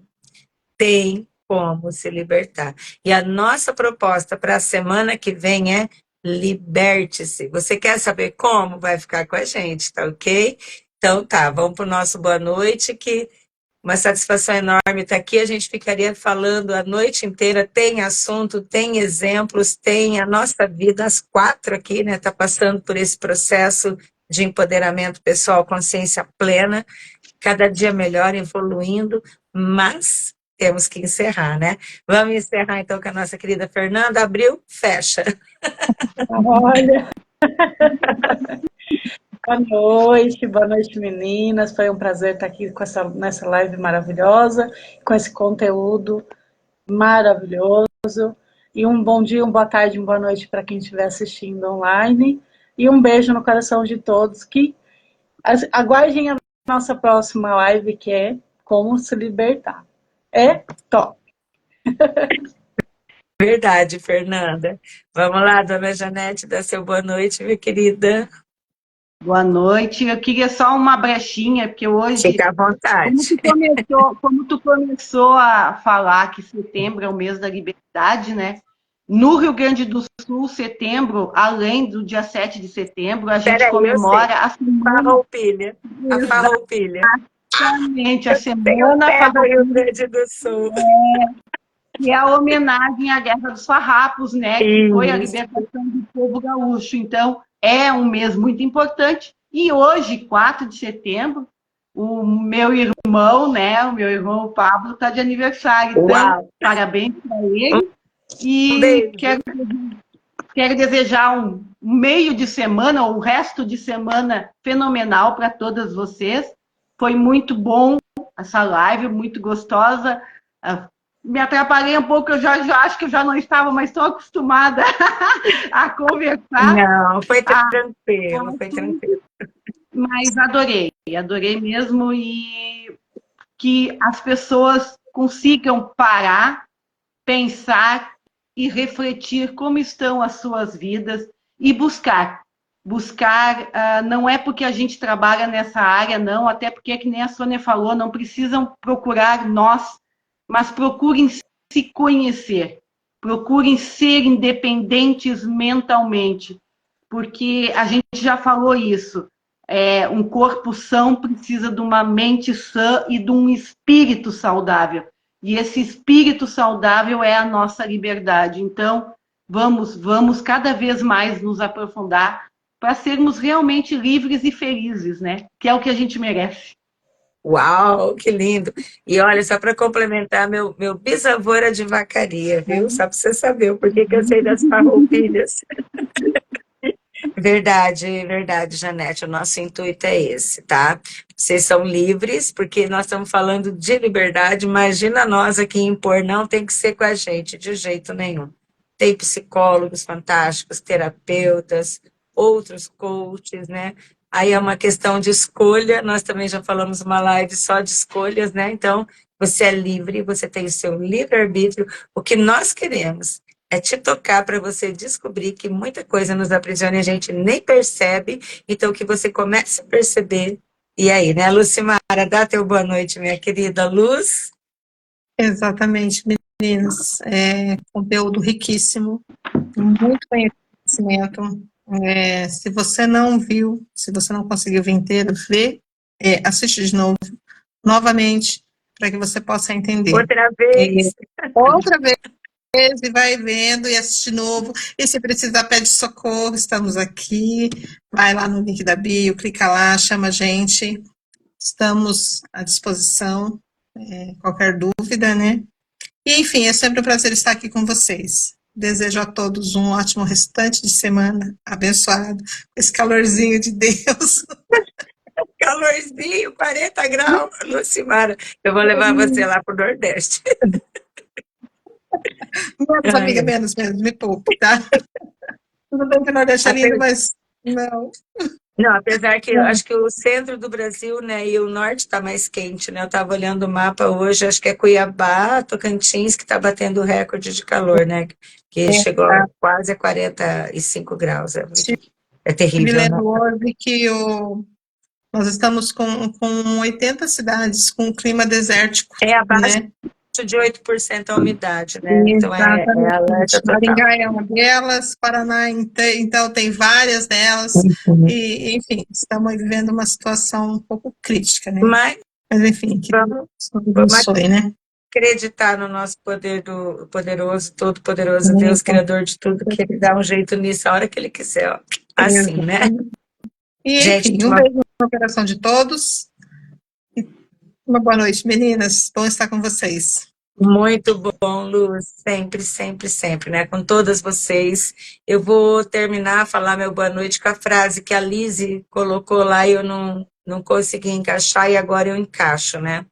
Tem como se libertar. E a nossa proposta para a semana que vem é liberte-se. Você quer saber como? Vai ficar com a gente, tá ok? Então tá, vamos para o nosso boa noite, que uma satisfação enorme estar aqui. A gente ficaria falando a noite inteira, tem assunto, tem exemplos, tem a nossa vida, as 4 aqui, né? Está passando por esse processo de empoderamento pessoal, consciência plena, cada dia melhor, evoluindo, mas temos que encerrar, né? Vamos encerrar então com a nossa querida Fernanda. Abriu, fecha. Olha, Boa noite, meninas. Foi um prazer estar aqui nessa live maravilhosa, com esse conteúdo maravilhoso. E um bom dia, uma boa tarde, uma boa noite para quem estiver assistindo online. E um beijo no coração de todos que aguardem a nossa próxima live, que é Como se Libertar. É top! Verdade, Fernanda. Vamos lá, dona Janete, dá seu boa noite, minha querida. Boa noite. Eu queria só uma brechinha, porque hoje, Fica à vontade. como tu começou a falar que setembro é o mês da liberdade, né? No Rio Grande do Sul, setembro, além do dia 7 de setembro, a gente comemora a semana. Farroupilha. A Farroupilha. Exatamente, a Tem o semana pé do Rio Grande do Sul. que é a homenagem à Guerra dos Farrapos, né? Que foi a libertação do povo gaúcho. Então, é um mês muito importante. E hoje, 4 de setembro, o meu irmão, né? O meu irmão Pablo está de aniversário. Então, Uau. parabéns para ele. E beijo. quero desejar um meio de semana, ou o resto de semana fenomenal para todas vocês. Foi muito bom essa live, muito gostosa. Me atrapalhei um pouco, eu já acho que eu já não estava mais tão acostumada a conversar. Não, foi tranquilo, foi tranquilo. Mas adorei mesmo, e que as pessoas consigam parar, pensar e refletir como estão as suas vidas e buscar. Buscar não é porque a gente trabalha nessa área, não, até porque, que nem a Sônia falou, não precisam procurar nós, mas procurem se conhecer, procurem ser independentes mentalmente, porque a gente já falou isso, um corpo são precisa de uma mente sã e de um espírito saudável, e esse espírito saudável é a nossa liberdade. Então, vamos cada vez mais nos aprofundar para sermos realmente livres e felizes, né? Que é o que a gente merece. Uau, que lindo! E olha, só para complementar, meu bisavô era de Vacaria, viu? Só para você saber o porquê que eu sei das farroupilhas. Verdade, Janete. O nosso intuito é esse, tá? Vocês são livres, porque nós estamos falando de liberdade. Imagina nós aqui impor, não tem que ser com a gente, de jeito nenhum. Tem psicólogos fantásticos, terapeutas, outros coaches, né? Aí é uma questão de escolha. Nós também já falamos uma live só de escolhas, né? Então, você é livre, você tem o seu livre-arbítrio. O que nós queremos é te tocar para você descobrir que muita coisa nos aprisiona e a gente nem percebe, então que você comece a perceber. E aí, né, Lucimara, dá teu boa noite, minha querida Luz. Exatamente, meninas. Conteúdo riquíssimo, muito conhecimento. Se você não viu, se você não conseguiu ver inteiro, assiste de novo, novamente, para que você possa entender. Outra vez. Outra vez, e vai vendo e assiste de novo. E se precisar, pede socorro, estamos aqui. Vai lá no link da bio, clica lá, chama a gente. Estamos à disposição, qualquer dúvida, né? E, enfim, é sempre um prazer estar aqui com vocês. Desejo a todos um ótimo restante de semana, abençoado, com esse calorzinho de Deus. Calorzinho, 40 graus, Lucimara. Eu vou levar você lá para o Nordeste. Menos, amiga, menos, me poupe, tá? Tudo bem que o Nordeste é lindo, mas não. Não, apesar que eu acho que o centro do Brasil, né, e o norte está mais quente, né? Eu estava olhando o mapa hoje, acho que é Cuiabá, Tocantins, que está batendo o recorde de calor, né? Que chegou quase a 45 graus. É terrível, Me lembro né? hoje que nós estamos com 80 cidades com clima desértico. É abaixo, né? De 8% a umidade, né? Então é alerta total. Maringá é uma delas, Paraná, então, tem várias delas. E, enfim, estamos vivendo uma situação um pouco crítica, né? Mas enfim, que abençoe, né? Acreditar no nosso poder do poderoso, todo-poderoso Deus, Criador de tudo, que Ele dá um jeito nisso a hora que Ele quiser, ó. Assim, né? E, enfim, um beijo no coração de todos. Uma boa noite, meninas. Bom estar com vocês. Muito bom, Luz, sempre, sempre, sempre, né? Com todas vocês. Eu vou terminar a falar meu boa noite com a frase que a Lise colocou lá e eu não consegui encaixar e agora eu encaixo, né?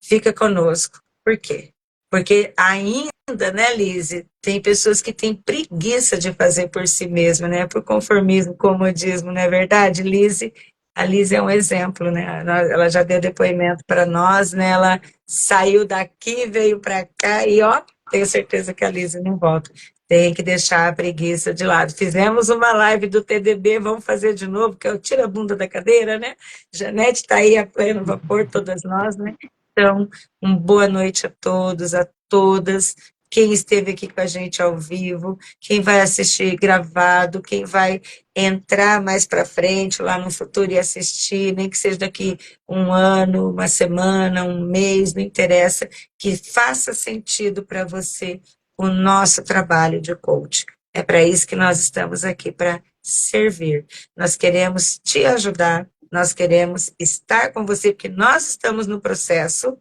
Fica conosco. Por quê? Porque ainda, né, Lise, tem pessoas que têm preguiça de fazer por si mesma, né? Por conformismo, comodismo, não é verdade, Lise? A Lise é um exemplo, né? Ela já deu depoimento para nós, né? Ela saiu daqui, veio para cá e, ó, tenho certeza que a Lise não volta. Tem que deixar a preguiça de lado. Fizemos uma live do TDB, vamos fazer de novo, que é o tira a bunda da cadeira, né? Janete está aí a pleno vapor, todas nós, né? Então, uma boa noite a todos, a todas. Quem esteve aqui com a gente ao vivo, quem vai assistir gravado, quem vai entrar mais para frente lá no futuro e assistir, nem que seja daqui um ano, uma semana, um mês, não interessa, que faça sentido para você o nosso trabalho de coach. É para isso que nós estamos aqui, para servir. Nós queremos te ajudar, nós queremos estar com você, porque nós estamos no processo,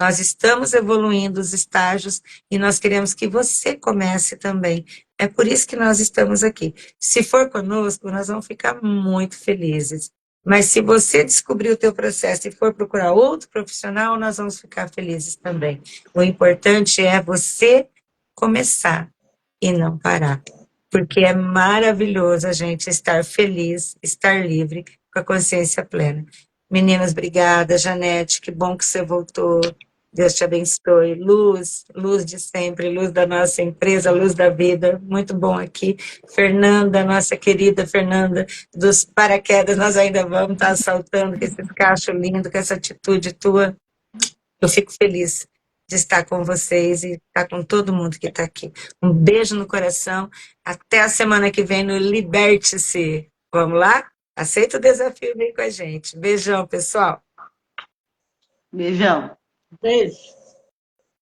nós estamos evoluindo os estágios e nós queremos que você comece também. É por isso que nós estamos aqui. Se for conosco, nós vamos ficar muito felizes. Mas se você descobrir o teu processo e for procurar outro profissional, nós vamos ficar felizes também. O importante é você começar e não parar. Porque é maravilhoso a gente estar feliz, estar livre, com a consciência plena. Meninas, obrigada. Janete, que bom que você voltou. Deus te abençoe. Luz, luz de sempre, luz da nossa empresa, luz da vida. Muito bom aqui. Fernanda, nossa querida Fernanda, dos paraquedas, nós ainda vamos estar saltando com esse cacho lindo, com essa atitude tua. Eu fico feliz de estar com vocês e estar com todo mundo que está aqui. Um beijo no coração. Até a semana que vem no Liberte-se. Vamos lá? Aceita o desafio e vem com a gente. Beijão, pessoal. Beijão. Beijo.